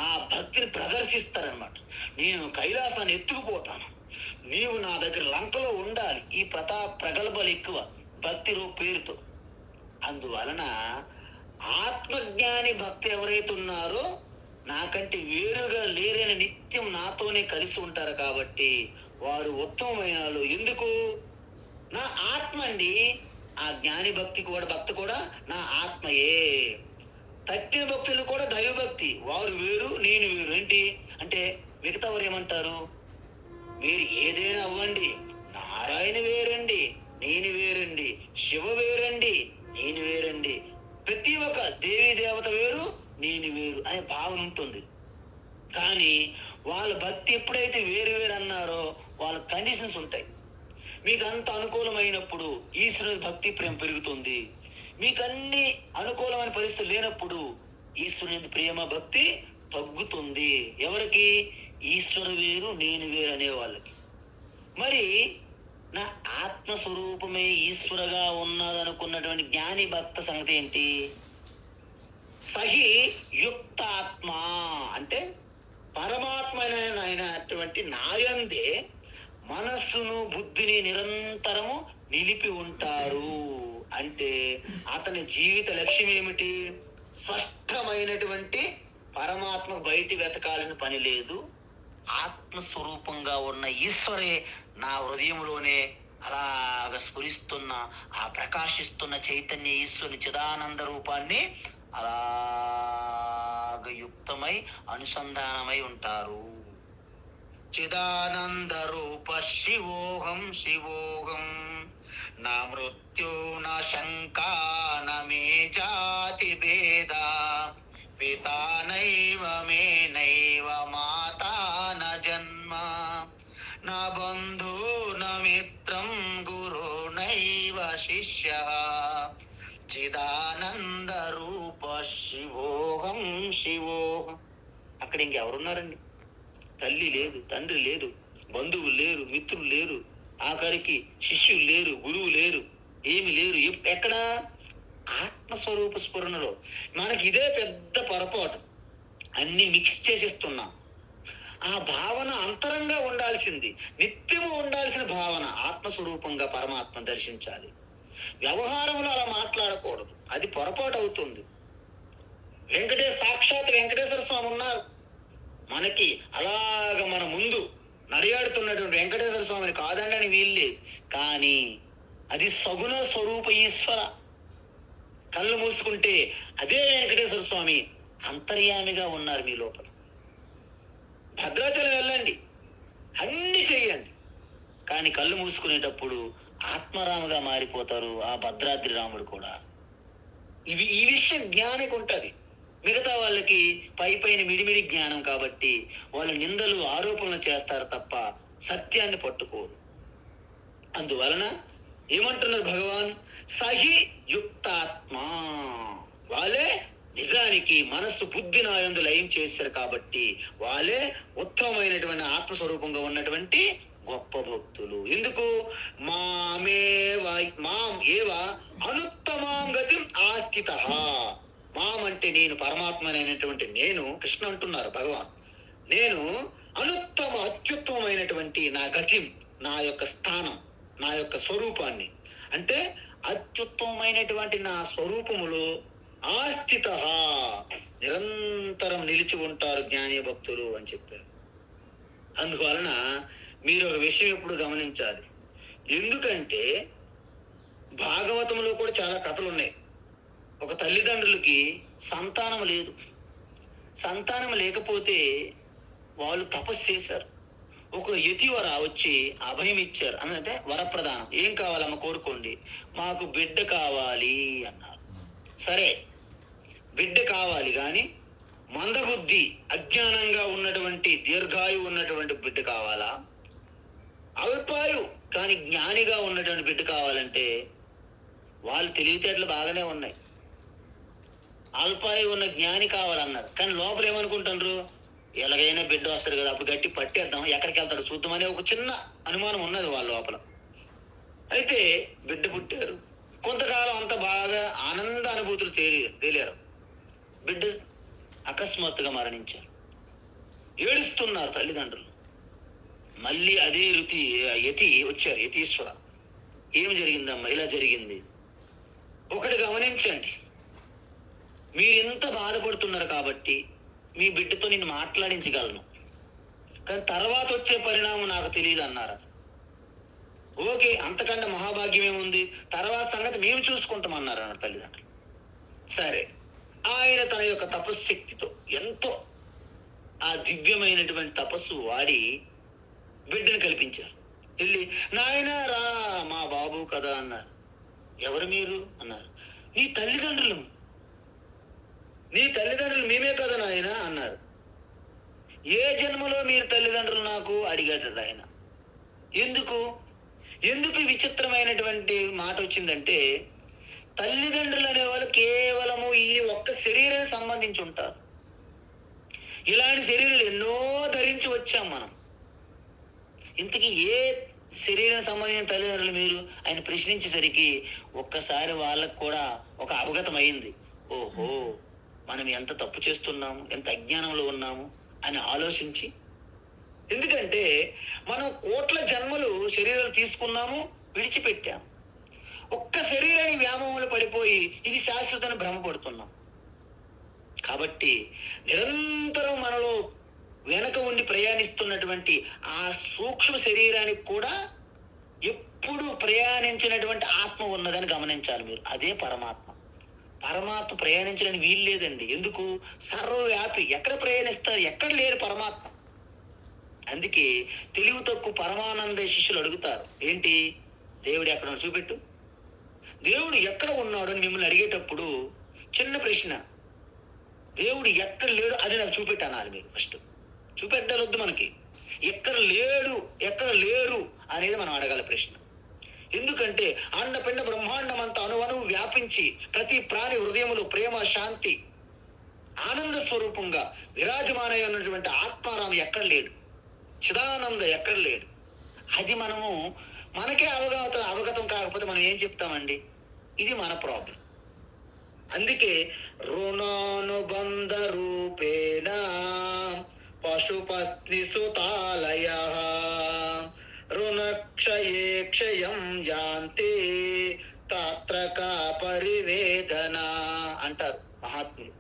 ఆ భక్తిని ప్రదర్శిస్తారనమాట. నేను కైలాసాన్ని ఎత్తుకుపోతాను, నీవు నా దగ్గర లంకలో ఉండాలి. ఈ ప్రగల్భాలు ఎక్కువ భక్తి పేరుతో. అందువలన ఆత్మజ్ఞాని భక్తి ఎవరైతే ఉన్నారో నాకంటే వేరుగా లేరని నిత్యం నాతోనే కలిసి ఉంటారు కాబట్టి వారు ఉత్తమమైన వాళ్ళు. ఎందుకు? నా ఆత్మ అండి. ఆ జ్ఞాని భక్తి కూడా నా ఆత్మయే. తక్కిన భక్తులు కూడా దైవభక్తి, వారు వేరు నేను వేరు. ఏంటి అంటే మిగతా వారు ఏమంటారు? మీరు ఏదైనా అవ్వండి, నారాయణ వేరండి, నేను వేరండి, శివ వేరండి, నేను వేరండి, ప్రతి ఒక్క దేవీ దేవత వేరు, నేను వేరు అనే భావన ఉంటుంది. కానీ వాళ్ళ భక్తి ఎప్పుడైతే వేరు వేరు అన్నారో వాళ్ళ కండిషన్స్ ఉంటాయి. మీకు అంత అనుకూలమైనప్పుడు ఈశ్వరుని భక్తి ప్రేమ పెరుగుతుంది. మీకు అన్ని అనుకూలమైన పరిస్థితులు లేనప్పుడు ఈశ్వరుని ప్రేమ భక్తి తగ్గుతుంది. ఎవరికి? ఈశ్వరు వేరు నేను వేరు అనే వాళ్ళకి. మరి నా ఆత్మస్వరూపమే ఈశ్వరగా ఉన్నదనుకున్నటువంటి జ్ఞాని భక్త సంగతి ఏంటి? సహి యుక్తాత్మ అంటే పరమాత్మ అయినటువంటి నాయందే మనస్సును బుద్ధిని నిరంతరము నిలిపి ఉంటారు. అంటే అతని జీవిత లక్ష్యం ఏమిటి? స్పష్టమైనటువంటి పరమాత్మ బయట వెతకాలని పని లేదు. ఆత్మస్వరూపంగా ఉన్న ఈశ్వరే నా హృదయంలోనే అలాగ స్ఫురిస్తున్న ఆ ప్రకాశిస్తున్న చైతన్య ఈశ్వరుని చిదానంద రూపాన్ని అలాగ యుక్తమై అనుసంధానమై ఉంటారు. చిదానంద రూప శివోహం శివోహం నా మృత్యు నా శంకా మే జాతి భేద పితా నైవ మే నైవ మాతా న జన్మ నా బంధు న మిత్రం గురు నైవ శిష్య చిదానంద రూప శివోహం శివోహం. అక్కడ ఇంకెవరున్నారండి? తల్లి లేదు, తండ్రి లేరు, బంధువులు లేరు, మిత్రులు లేరు, ఆఖరికి శిష్యులు లేరు, గురువు లేరు, ఏమి లేరు. ఎక్కడ? ఆత్మస్వరూప స్ఫురణలో. మనకి ఇదే పెద్ద పొరపాటు, అన్ని మిక్స్ చేసేస్తున్నాం. ఆ భావన అంతరంగా ఉండాల్సింది, నిత్యము ఉండాల్సిన భావన ఆత్మస్వరూపంగా పరమాత్మ దర్శించాలి. వ్యవహారంలో అలా మాట్లాడకూడదు, అది పొరపాటు అవుతుంది. సాక్షాత్ వెంకటేశ్వర స్వామి ఉన్నారు మనకి, అలాగ మన ముందు నడియాడుతున్నటువంటి వెంకటేశ్వర స్వామిని కాదండని వీల్లేదు. కానీ అది సగుణ స్వరూప ఈశ్వర. కళ్ళు మూసుకుంటే అదే వెంకటేశ్వర స్వామి అంతర్యామిగా ఉన్నారు మీ లోపల. భద్రాచలం వెళ్ళండి, అన్ని చెయ్యండి, కానీ కళ్ళు మూసుకునేటప్పుడు ఆత్మరాముగా మారిపోతారు ఆ భద్రాద్రి రాముడు కూడా. ఈ విషయం జ్ఞానికి ఉంటుంది. మిగతా వాళ్ళకి పైన మిడిమిడి జ్ఞానం కాబట్టి వాళ్ళు నిందలు ఆరోపణలు చేస్తారు తప్ప సత్యాన్ని పట్టుకోరు. అందువలన ఏమంటున్నారు భగవాన్? సహి యుక్తాత్మ. వాళ్ళే నిజానికి మనస్సు బుద్ధి నాయందు లయం చేశారు కాబట్టి వాళ్ళే ఉత్తమమైనటువంటి ఆత్మస్వరూపంగా ఉన్నటువంటి గొప్ప భక్తులు. ఎందుకు? మాం ఏవ అనుత్తమాం గతిం ఆస్థిత. మాం అంటే నేను, పరమాత్మనైనటువంటి నేను, కృష్ణ అంటున్నారు భగవాన్, నేను అత్యుత్తమమైనటువంటి నా గతిం, నా యొక్క స్థానం, నా యొక్క స్వరూపాన్ని, అంటే అత్యుత్తమమైనటువంటి నా స్వరూపములో ఆస్థిత నిరంతరం నిలిచి ఉంటారు జ్ఞాని భక్తులు అని చెప్పారు. అందువలన మీరు ఒక విషయం ఎప్పుడు గమనించాలి. ఎందుకంటే భాగవతంలో కూడా చాలా కథలు ఉన్నాయి. ఒక తల్లిదండ్రులకి సంతానం లేదు, సంతానం లేకపోతే వాళ్ళు తపస్సు చేశారు. ఒక యతివర వచ్చి అభయం ఇచ్చారు, అంటే వరప్రదానం. ఏం కావాలమ్మ కోరుకోండి, మాకు బిడ్డ కావాలి అన్నారు. సరే, బిడ్డ కావాలి కానీ మందబుద్ధి, అజ్ఞానంగా ఉన్నటువంటి, దీర్ఘాయు ఉన్నటువంటి బిడ్డ కావాలా? అల్పాయు కానీ జ్ఞానిగా ఉన్నటువంటి బిడ్డ కావాలంటే వాళ్ళు తెలివితేటలు బాగానే ఉన్నాయి. అల్పాయు ఉన్న జ్ఞాని కావాలన్నారు, కానీ లోపల ఏమనుకుంటున్నారు? ఎలాగైనా బిడ్డ వస్తారు కదా, అప్పుడు గట్టి పట్టేద్దాం, ఎక్కడికి వెళ్తాడు చూద్దామనే ఒక చిన్న అనుమానం ఉన్నది వాళ్ళ లోపల. అయితే బిడ్డ పుట్టారు, కొంతకాలం అంతా బాగా ఆనంద అనుభూతులు తేలారు. బిడ్డ అకస్మాత్తుగా మరణించారు. ఏడుస్తున్నారు తల్లిదండ్రులు. మళ్ళీ అదే యతి వచ్చారు, యతీశ్వర. ఏమి జరిగిందమ్మా? ఇలా జరిగింది. ఒకటి గమనించండి, మీరింత బాధపడుతున్నారు కాబట్టి మీ బిడ్డతో నేను మాట్లాడించగలను, కానీ తర్వాత వచ్చే పరిణామం నాకు తెలియదు అన్నారు. ఓకే, అంతకంటే మహాభాగ్యం ఏముంది, తర్వాత సంగతి మేము చూసుకుంటామన్నారు అన్నారు తల్లిదండ్రులు. సరే, ఆయన తన యొక్క తపశ్శక్తితో ఎంతో ఆ దివ్యమైనటువంటి తపస్సు వాడి బిడ్డను కల్పించారు. వెళ్ళి, నాయన రా, మా బాబు కదా అన్నారు. ఎవరు మీరు అన్నారు. నీ తల్లిదండ్రులు మేమే కదా నాయన అన్నారు. ఏ జన్మలో మీరు తల్లిదండ్రులు నాకు అడిగాడు ఆయన. ఎందుకు విచిత్రమైనటువంటి మాట వచ్చిందంటే, తల్లిదండ్రులు అనేవాళ్ళు కేవలము ఈ ఒక్క శరీరానికి సంబంధించి ఉంటారు. ఇలాంటి శరీరాలు ఎన్నో ధరించి వచ్చాం మనం. ఇంతకీ ఏ శరీరానికి సంబంధించిన తల్లిదండ్రులు మీరు ఆయన ప్రశ్నించేసరికి ఒక్కసారి వాళ్ళకు కూడా ఒక అవగతం అయింది. ఓహో, మనం ఎంత తప్పు చేస్తున్నాము, ఎంత అజ్ఞానంలో ఉన్నాము అని ఆలోచించి, ఎందుకంటే మనం కోట్ల జన్మలు శరీరాలు తీసుకున్నాము, విడిచిపెట్టాము. ఒక్క శరీరానికి వ్యామోహంలో పడిపోయి ఇది శాశ్వతని భ్రమపడుతున్నాం. కాబట్టి నిరంతరం మనలో వెనక ఉండి ప్రయాణిస్తున్నటువంటి ఆ సూక్ష్మ శరీరానికి కూడా ఎప్పుడు ప్రయాణించినటువంటి ఆత్మ ఉన్నదని గమనించాలి మీరు. అదే పరమాత్మ. ప్రయాణించడానికి వీలు లేదండి. ఎందుకు? సర్వవ్యాపి. ఎక్కడ ప్రయాణిస్తారు? ఎక్కడ లేరు పరమాత్మ. అందుకే తెలివి తక్కువ పరమానంద శిష్యులు అడుగుతారు, ఏంటి దేవుడు ఎక్కడ చూపెట్టు, దేవుడు ఎక్కడ ఉన్నాడు అని మిమ్మల్ని అడిగేటప్పుడు చిన్న ప్రశ్న, దేవుడు ఎక్కడ లేడు అది నాకు చూపెట్టు అనాలి మీరు. ఫస్ట్ చూపెట్టాలొద్దు మనకి. ఎక్కడ లేరు అనేది మనం అడగాలి ప్రశ్న. ఎందుకంటే అండపిండ బ్రహ్మాండం అంతా అణువణువు వ్యాపించి ప్రతి ప్రాణి హృదయములు ప్రేమ, శాంతి, ఆనంద స్వరూపంగా విరాజమానై ఉన్నటువంటి ఆత్మారాం ఎక్కడ లేడు, చిదానంద ఎక్కడ లేడు. అది మనకే అవగతం కాకపోతే మనం ఏం చెప్తామండి? ఇది మన ప్రాబ్లం. అందుకే రుణానుబంధ రూపేణ పశుపత్ని సుతాలయ రుణక్షయే క్షయం యాంతే తాత్రక పరివేదన అంటారు మహాత్ములు.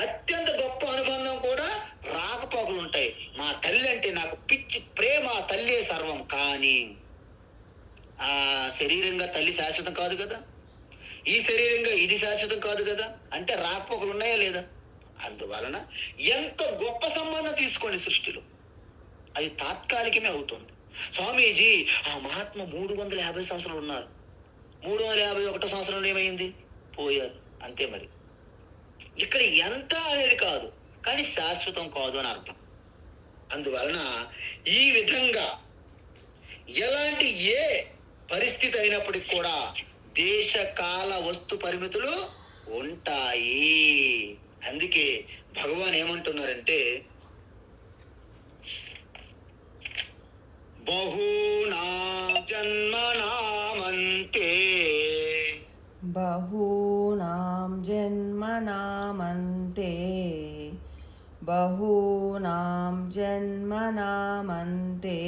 అత్యంత గొప్ప అనుబంధం కూడా రాకపోకలు ఉంటాయి. మా తల్లి అంటే నాకు పిచ్చి ప్రేమ, తల్లే సర్వం. కానీ ఆ శరీరంగా తల్లి శాశ్వతం కాదు కదా, ఈ శరీరంగా ఇది శాశ్వతం కాదు కదా. అంటే రాకపోకలు ఉన్నాయా లేదా? అందువలన ఎంత గొప్ప సంబంధం తీసుకోండి సృష్టిలో, అది తాత్కాలికమే అవుతుంది. స్వామీజీ ఆ మహాత్మ 350 సంవత్సరాలు ఉన్నారు, 351 సంవత్సరంలో ఏమైంది? పోయారు, అంతే. మరి ఇక్కడ ఎంత అనేది కాదు, కానీ శాశ్వతం కాదు అని అర్థం. అందువలన ఈ విధంగా ఎలాంటి ఏ పరిస్థితి అయినప్పటికీ కూడా దేశ కాల వస్తు పరిమితులు ఉంటాయి. అందుకే భగవాన్ ఏమంటున్నారంటే, బహూనాం జన్మనామంతే బహూనాం జన్మనామంతే బహూనాం జన్మనామంతే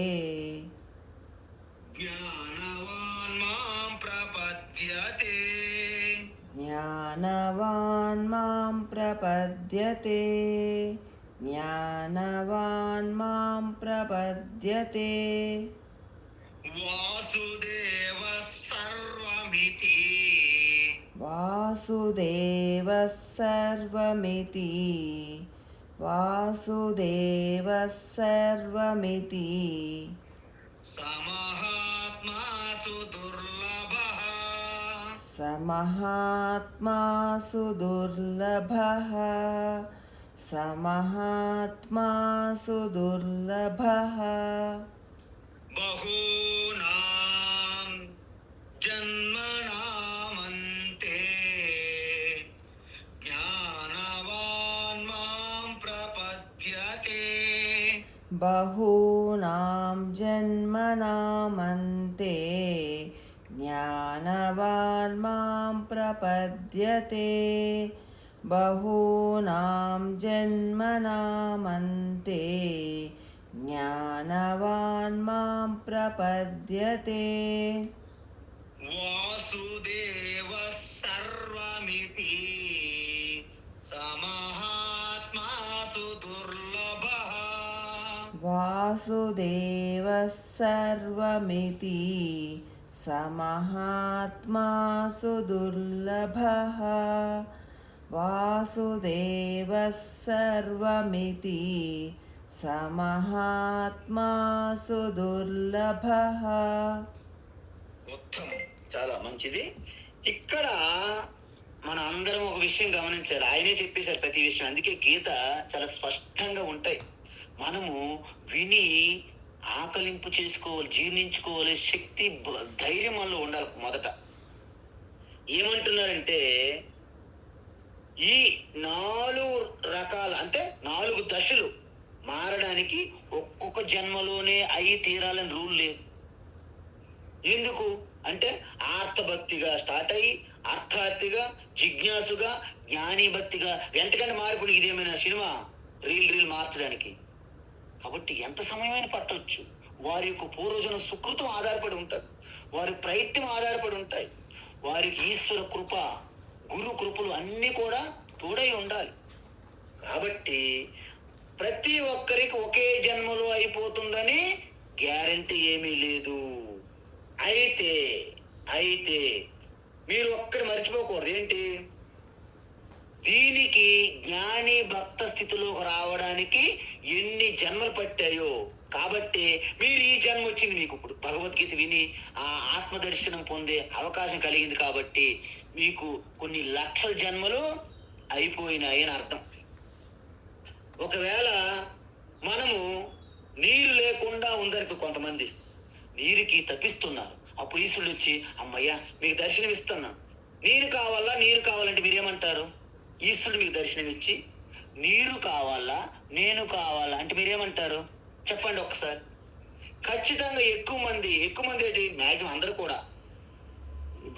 జ్ఞానవాన్ మాం ప్రపద్యతే జ్ఞానవాన్ మాం ప్రపద్యతే జ్ఞానవాన్ మాం ప్రపద్యతే వాసుదేవ సర్వమితి వాసుదేవః సర్వమితి వాసుదేవః సర్వమితి సమహాత్మా సుదుర్లభః సమహాత్మాసు దుర్లభః సమహాత్మాసు దుర్లభః బహూనాం జన్మనామంతే జ్ఞానవాన్ మాం ప్రపద్యతే బహూనాం జన్మనామంతే జ్ఞానవాన్ మాం ప్రపద్యతే బహూనాం జన్మనామంతే జ్ఞానవాన్ మాం ప్రపద్యతే వాసుదేవ సర్వమితి సమహాత్మాసు దుర్లభః వాసుదేవः సర్వమితి సమహాత్మాసు దుర్లభః వాసుదేవः సర్వమితి సమహాత్మాసు దుర్లభః. ఉత్తమం, చాలా మంచిది. ఇక్కడ మన అందరం ఒక విషయం గమనించాలి. ఆయనే చెప్పేశారు ప్రతి విషయం. అందుకే గీత చాలా స్పష్టంగా ఉంటాయి. మనము విని ఆకలింపు చేసుకోవాలి, జీర్ణించుకోవాలి. శక్తి, ధైర్యం మనలో ఉండాలి. మొదట ఏమంటున్నారంటే ఈ 4 రకాల, అంటే 4 దశలు మారడానికి ఒక్కొక్క జన్మలోనే అయి తీరాలని రూల్ లేదు. ఎందుకు అంటే ఆర్తభక్తిగా స్టార్ట్ అయ్యి అర్థార్థిగా, జిజ్ఞాసుగా, జ్ఞాని భక్తిగా వెంటకంటే మారిపోయి ఇదేమైనా సినిమా రీల్ మార్చడానికి. కాబట్టి ఎంత సమయమైనా పట్టవచ్చు. వారి యొక్క పూర్వజన సుకృతం ఆధారపడి ఉంటుంది, వారి ప్రయత్నం ఆధారపడి ఉంటాయి, వారికి ఈశ్వర కృప, గురు కృపలు అన్నీ కూడా తోడై ఉండాలి. కాబట్టి ప్రతి ఒక్కరికి ఒకే జన్మలో అయిపోతుందని గ్యారంటీ ఏమీ లేదు. అయితే మీరు ఒక్కటి మర్చిపోకూడదు. ఏంటి? దీనికి జ్ఞాని భక్త స్థితిలోకి రావడానికి ఎన్ని జన్మలు పట్టాయో. కాబట్టి మీరు ఈ జన్మ వచ్చింది, మీకు ఇప్పుడు భగవద్గీత విని ఆ ఆత్మదర్శనం పొందే అవకాశం కలిగింది. కాబట్టి మీకు కొన్ని లక్షల జన్మలు అయిపోయినాయి అని అర్థం. ఒకవేళ మనము నీరు లేకుండా ఉందరికి, కొంతమంది నీరుకి తప్పిస్తున్నారు. అప్పుడు ఈశ్వరుడు వచ్చి, అమ్మయ్య మీకు దర్శనం ఇస్తున్నాను, నీరు కావాలంటే మీరేమంటారు? ఈశ్వరుడు మీకు దర్శనం ఇచ్చి నీరు కావాలా, నేను కావాలా అంటే మీరేమంటారు? చెప్పండి ఒకసారి. ఖచ్చితంగా ఎక్కువ మంది ఏంటి, మ్యాక్సిమం అందరూ కూడా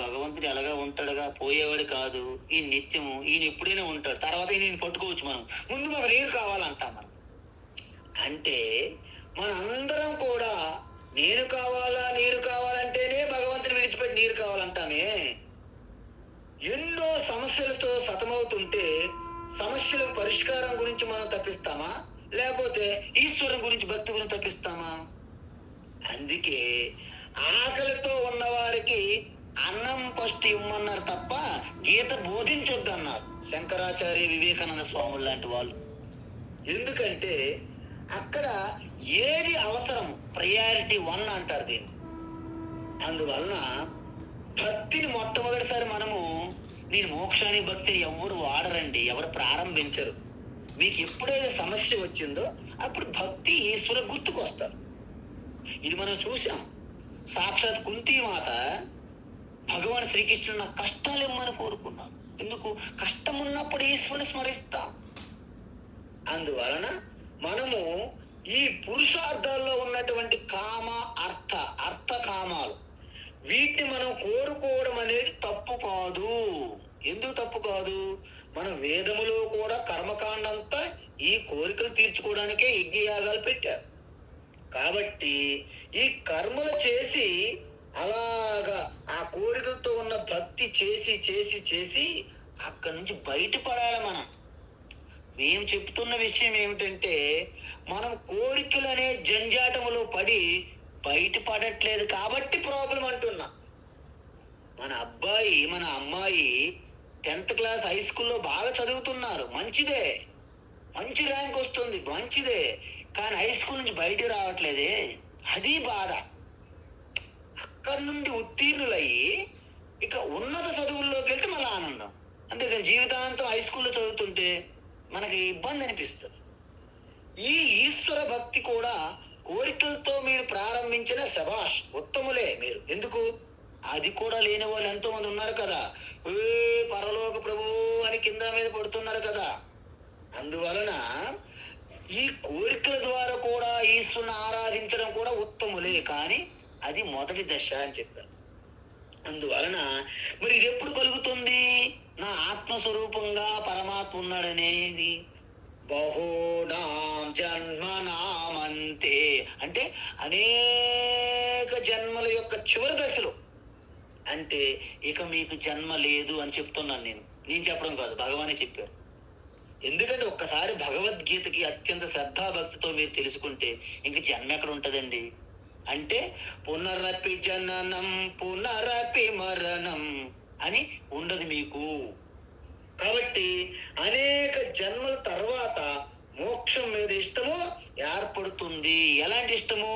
భగవంతుడు ఎలాగా ఉంటాడుగా, పోయేవాడు కాదు, ఈ నిత్యము, ఈయన ఎప్పుడైనా ఉంటాడు, తర్వాత ఈయన పట్టుకోవచ్చు. మనం ముందు మాకు నీరు కావాలంటాం. మనం అంటే మన అందరం కూడా నేను కావాలా, నీరు కావాలంటేనే భగవంతుని విడిచిపెట్టి నీరు కావాలంటామే. ఎన్నో సమస్యలతో సతమవుతుంటే సమస్యల పరిష్కారం గురించి మనం తప్పిస్తామా, లేకపోతే ఈశ్వరం గురించి, భక్తి గురించి తప్పిస్తామా? అందుకే ఆకలితో ఉన్నవారికి అన్నం ఫస్ట్ ఇవ్వమన్నారు తప్ప గీత బోధించొద్దు అన్నారు శంకరాచార్య, వివేకానంద స్వాములు లాంటి వాళ్ళు. ఎందుకంటే అక్కడ ఏది అవసరం, ప్రయారిటీ 1 అంటారు దీన్ని. అందువలన భక్తిని మొట్టమొదటిసారి నేను మోక్షానికి భక్తిని ఎవరు వాడరండి, ఎవరు ప్రారంభించరు. మీకు ఎప్పుడైతే సమస్య వచ్చిందో అప్పుడు భక్తి, ఈశ్వర గుర్తుకొస్తారు. ఇది మనం చూసాం. సాక్షాత్ కుంతీ మాత భగవాన్ శ్రీకృష్ణుడు నాకు కష్టాలు ఇమ్మని కోరుకున్నాను. ఎందుకు? కష్టం ఉన్నప్పుడు ఈశ్వరుని స్మరిస్తాం. అందువలన మనము ఈ పురుషార్థాల్లో ఉన్నటువంటి కామ, అర్థ కామాలు, వీటిని మనం కోరుకోవడం అనేది తప్పు కాదు. ఎందుకు తప్పు కాదు? మన వేదములో కూడా కర్మకాండ అంతా ఈ కోరికలు తీర్చుకోవడానికే యజ్ఞయాగాలు పెట్టారు. కాబట్టి ఈ కర్మలు చేసి అలాగా ఆ కోరికలతో ఉన్న భక్తి చేసి చేసి చేసి అక్కడి నుంచి బయటపడాలి. మేము చెప్తున్న విషయం ఏమిటంటే, మనం కోరికలనే జంజాటములో పడి బయటపడట్లేదు కాబట్టి ప్రాబ్లం అంటున్నా. మన అబ్బాయి, మన అమ్మాయి 10th క్లాస్, హై స్కూల్లో బాగా చదువుతున్నారు, మంచిదే, మంచి ర్యాంక్ వస్తుంది, మంచిదే. కానీ హై స్కూల్ నుంచి బయటికి రావట్లేదే, అది బాధ. అక్కడి నుండి ఉత్తీర్ణులయ్యి ఇక ఉన్నత చదువుల్లోకి వెళ్తే మళ్ళీ ఆనందం. అంతేకాని జీవితాంతం హై స్కూల్లో చదువుతుంటే మనకి ఇబ్బంది అనిపిస్తుంది. ఈ ఈశ్వర భక్తి కూడా కోరికలతో మీరు ప్రారంభించిన శభాష్, ఉత్తములే మీరు. ఎందుకు? అది కూడా లేని వాళ్ళు ఎంతో మంది ఉన్నారు కదా. ఏ పరలోక ప్రభు అని కింద మీద పడుతున్నారు కదా. అందువలన ఈ కోరికల ద్వారా కూడా ఈశ్వరుని ఆరాధించడం కూడా ఉత్తములే, కానీ అది మొదటి దశ అని చెప్పారు. అందువలన మరి ఇది ఎప్పుడు కలుగుతుంది? నా ఆత్మస్వరూపంగా పరమాత్మ ఉన్నాడనేది బహూనాం జన్మనామంతే, అంటే అనేక జన్మల యొక్క చివరి దశలో, అంటే ఇక మీకు జన్మ లేదు అని చెప్తున్నాను. నేను చెప్పడం కాదు, భగవానే చెప్పారు. ఎందుకంటే ఒక్కసారి భగవద్గీతకి అత్యంత శ్రద్ధాభక్తితో మీరు తెలుసుకుంటే ఇంక జన్మ ఎక్కడ ఉంటుందండి? అంటే పునరపి జననం పునరపి మరణం అని ఉండదు మీకు. కాబట్టి అనేక జన్మల తర్వాత మోక్షం మీద ఇష్టము ఏర్పడుతుంది. ఎలాంటి ఇష్టము?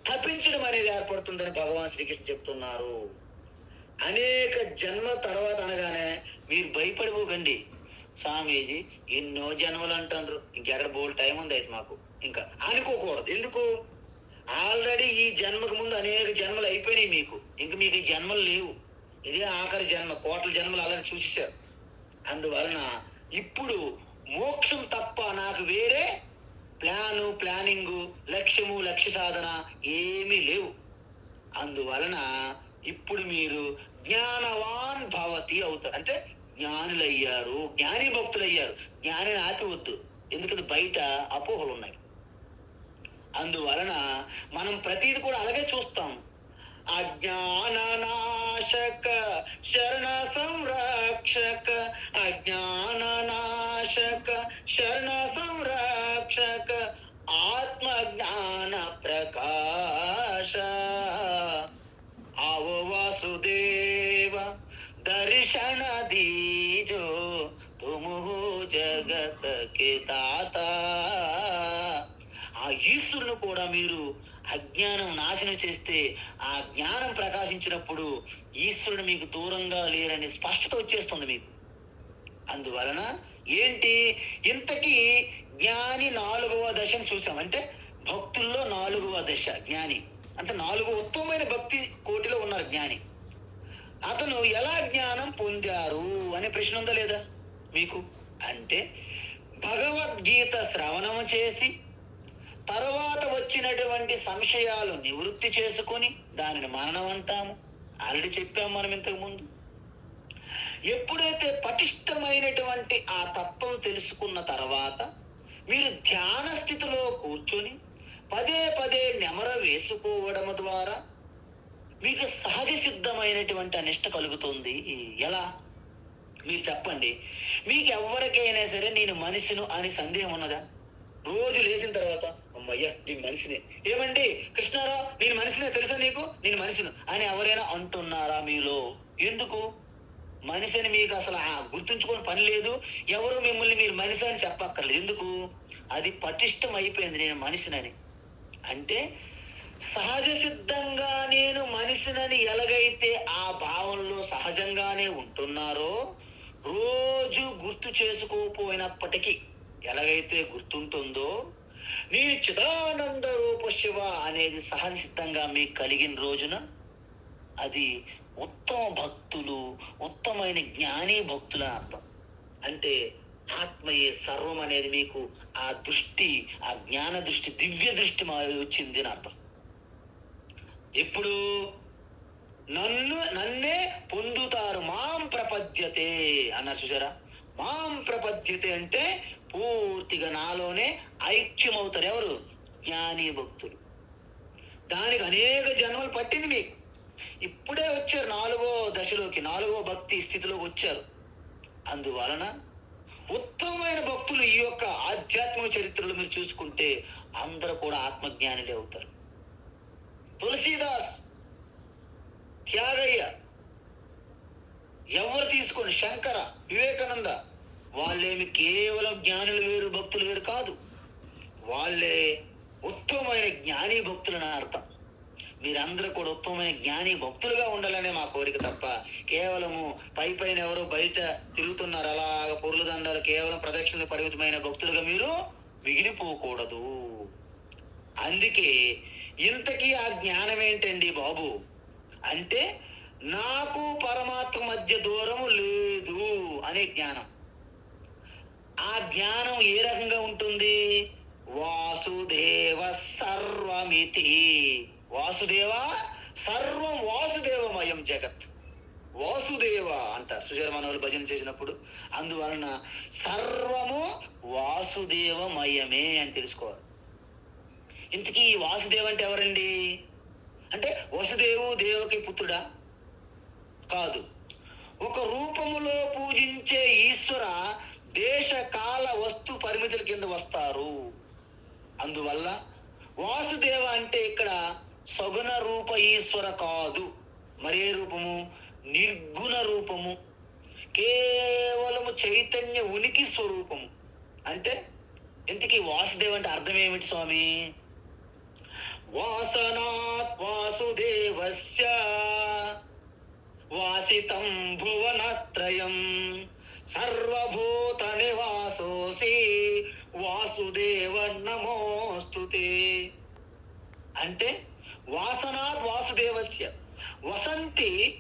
తప్పించడం అనేది ఏర్పడుతుందని భగవాన్ శ్రీకృష్ణ చెప్తున్నారు. అనేక జన్మల తర్వాత అనగానే మీరు భయపడిపోకండి. స్వామీజీ ఎన్నో జన్మలు అంటారు, ఇంకెక్కడ బోల్ టైం ఉంది అయితే మాకు ఇంకా అనుకోకూడదు. ఎందుకు? ఆల్రెడీ ఈ జన్మకు ముందు అనేక జన్మలు అయిపోయినాయి మీకు. ఇంక మీకు ఈ జన్మలు లేవు. ఇదే ఆఖరి జన్మ. కోట్ల జన్మలు ఆల్రెడీ చూసేశారు. అందువలన ఇప్పుడు మోక్షం తప్ప నాకు వేరే ప్లానింగు, లక్ష్యము, లక్ష్య సాధన ఏమీ లేవు. అందువలన ఇప్పుడు మీరు జ్ఞానవాన్ భవతి అవుతారు. అంటే జ్ఞానులయ్యారు, జ్ఞాని భక్తులయ్యారు. జ్ఞానిని ఆపివద్దు, ఎందుకంటే బయట అపోహలు ఉన్నాయి. అందువలన మనం ప్రతిది కూడా అలాగే చూస్తాం. అజ్ఞాన నాశక శరణ సంరక్షక, అజ్ఞాన నాశక శరణ సంరక్షక, ఆత్మ జ్ఞాన ప్రకాశ, ఆవో వాసుదేవ దర్శన దీజో తుము జగత్ కే తాత. ఆ ఈశ్వరుని కూడా మీరు అజ్ఞానం నాశనం చేస్తే ఆ జ్ఞానం ప్రకాశించినప్పుడు ఈశ్వరుడు మీకు దూరంగా లేరని స్పష్టత వచ్చేస్తుంది మీకు. అందువలన ఏంటి ఇంతకీ జ్ఞాని 4వ దశను చూసాం. అంటే భక్తుల్లో 4వ దశ జ్ఞాని. అంటే 4 ఉత్తమమైన భక్తి కోటిలో ఉన్నారు జ్ఞాని. అతను ఎలా జ్ఞానం పొందారు అనే ప్రశ్న ఉందా లేదా మీకు? అంటే భగవద్గీత శ్రవణము చేసి తర్వాత వచ్చినటువంటి సంశయాలు నివృత్తి చేసుకొని దానిని మననం అంటాము. ఆల్రెడీ చెప్పాము మనం ఇంతకు ముందు. ఎప్పుడైతే పటిష్టమైనటువంటి ఆ తత్వం తెలుసుకున్న తర్వాత మీరు ధ్యాన స్థితిలో కూర్చొని పదే పదే నెమర వేసుకోవడం ద్వారా మీకు సహజ సిద్ధమైనటువంటి అనిష్ట కలుగుతుంది. ఎలా? మీరు చెప్పండి. మీకు ఎవరికైనా సరే నేను మనిషిను అని సందేహం ఉన్నదా? రోజు లేచిన తర్వాత అమ్మయ్య నేను మనిషినే, ఏమండి కృష్ణారా నేను మనిషినే, తెలుసా నీకు నేను మనిషిను అని ఎవరైనా అంటున్నారా మీలో? ఎందుకు? మనిషిని మీకు అసలు గుర్తుంచుకొని పని లేదు. ఎవరు మిమ్మల్ని మీరు మనిషి అని చెప్పక్కర్లేదు. ఎందుకు? అది పటిష్టం అయిపోయింది నేను మనిషినని. అంటే సహజ సిద్ధంగా నేను మనిషినని ఎలాగైతే ఆ భావంలో సహజంగానే ఉంటున్నారో, రోజు గుర్తు చేసుకోపోయినప్పటికీ ఎలాగైతే గుర్తుంటుందో, నేను చిదానంద రూప శివ అనేది సహజ సిద్ధంగా మీకు కలిగిన రోజున అది ఉత్తమ భక్తులు, ఉత్తమైన జ్ఞాని భక్తులని అర్థం. అంటే ఆత్మయే సర్వం అనేది మీకు ఆ దృష్టి, ఆ జ్ఞాన దృష్టి, దివ్య దృష్టి వచ్చింది అని అర్థం. ఎప్పుడు నన్నే పొందుతారు, మాం ప్రపద్యతే అన్నారు చూసారా. మాం ప్రపద్యతే అంటే పూర్తిగా నాలోనే ఐక్యమవుతారు. ఎవరు? జ్ఞాని భక్తులు. దానికి అనేక జన్మలు పట్టింది మీకు. ఇప్పుడే వచ్చారు 4వ దశలోకి, 4వ భక్తి స్థితిలోకి వచ్చారు. అందువలన ఉత్తమమైన భక్తులు ఈ యొక్క ఆధ్యాత్మిక చరిత్రలో మీరు చూసుకుంటే అందరూ కూడా ఆత్మజ్ఞానులే అవుతారు. తులసీదాస్, త్యాగయ్య, ఎవరు తీసుకొని శంకర, వివేకానంద, వాళ్ళేమి కేవలం జ్ఞానులు వేరు భక్తులు వేరు కాదు. వాళ్ళే ఉత్తమమైన జ్ఞాని భక్తులని అర్థం. మీరందరూ కూడా ఉత్తమమైన జ్ఞాని భక్తులుగా ఉండాలనే మా కోరిక తప్ప కేవలము పైన ఎవరో బయట తిరుగుతున్నారు అలాగ పొరుల దండాలు కేవలం ప్రదక్షిణ పరిమితమైన భక్తులుగా మీరు మిగిలిపోకూడదు. అందుకే ఇంతకీ ఆ జ్ఞానం ఏంటండి బాబు అంటే నాకు పరమాత్మ మధ్య దూరము లేదు అనే జ్ఞానం. ఆ జ్ఞానం ఏ రకంగా ఉంటుంది? వాసుదేవ సర్వమితి. వాసుదేవ సర్వం వాసుదేవమయం జగత్. వాసుదేవ అంటారు సుశర్మనోలు భజన చేసినప్పుడు. అందువలన సర్వము వాసుదేవమయమే అని తెలుసుకోవాలి. ఇంతకీ ఈ వాసుదేవ అంటే ఎవరండి? అంటే వసుదేవు దేవకి పుత్రుడా? కాదు. ఒక రూపములో పూజించే ఈశ్వర దేశ కాల వస్తు పరిమితుల కింద వస్తారు. అందువల్ల వాసుదేవ అంటే ఇక్కడ సగుణ రూప ఈశ్వర కాదు. మరే రూపము? నిర్గుణ రూపము, కేవలము చైతన్య ఉనికి స్వరూపము. అంటే ఇంతకీ వాసుదేవ అంటే అర్థం ఏమిటి స్వామి? వాసనాత్ వాసుదేవస్య వాసితం భువనత్రయం సర్వభూత నివాసోసి వాసుదేవ నమోస్తుతే. అంటే వాసనాత్ వాసుదేవస్య వసంతి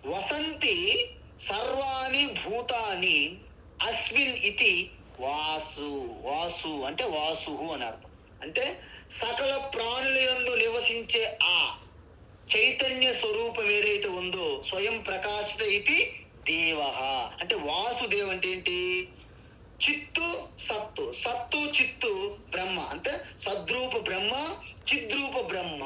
వసంతి సర్వాణి భూతాని అస్మిన్ ఇతి వాసు. వాసు అంటే వాసుహు అని అర్థం. అంటే సకల ప్రాణుల యందు నివసించే ఆ చైతన్య స్వరూపం ఏదైతే ఉందో స్వయం ప్రకాశిత ఇది దేవ. అంటే వాసుదేవ్ అంటే ఏంటి? చిత్తు సత్తు, సత్తు చిత్తు బ్రహ్మ. అంటే సద్రూప బ్రహ్మ, చిద్రూప బ్రహ్మ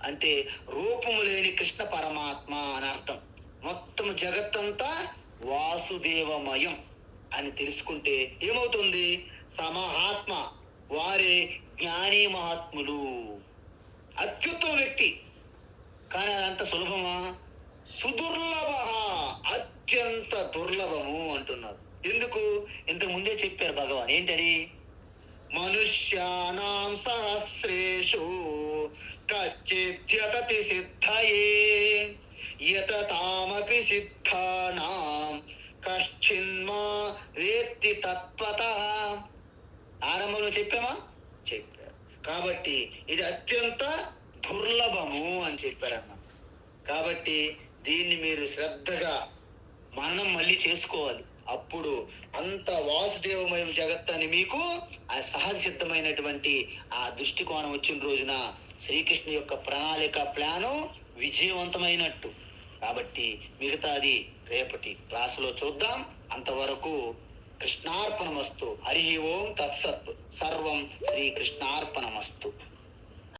అంటే రూపము లేని కృష్ణ పరమాత్మ అని అర్థం. మొత్తం జగత్తంతా వాసుదేవమయం అని తెలుసుకుంటే ఏమవుతుంది? సమహాత్మ వారే జ్ఞాని మహాత్ములు, అత్యుత్తమ వ్యక్తి. కానీ అదంత సులభమా? సుదుర్లభ, అత్యంత దుర్లభము అంటున్నారు. ఎందుకు? ఇంతకు ముందే చెప్పారు భగవాన్. ఏంటది? మనుష్యానాం సహస్రేషు కచ్చిద్యతతి సిద్ధయే యతతామపి సిద్ధానాం కశ్చిన్మా వేత్తి తత్వతః. ఆరంభంలో చెప్పామా? చెప్పారు. కాబట్టి ఇది అత్యంత దుర్లభము అని చెప్పారన్న. కాబట్టి దీన్ని మీరు శ్రద్ధగా మననం మళ్ళీ చేసుకోవాలి. అప్పుడు అంత వాసుదేవమయం జగత్ అని మీకు ఆ సహజ సిద్ధమైనటువంటి ఆ దృష్టికోణం వచ్చిన రోజున శ్రీకృష్ణ యొక్క ప్రణాళిక ప్లాను విజయవంతమైనట్టు. కాబట్టి మిగతాది రేపటి క్లాసులో చూద్దాం. అంతవరకు కృష్ణార్పణమస్తు. హరి ఓం తత్సత్. సర్వం శ్రీకృష్ణార్పణమస్తు.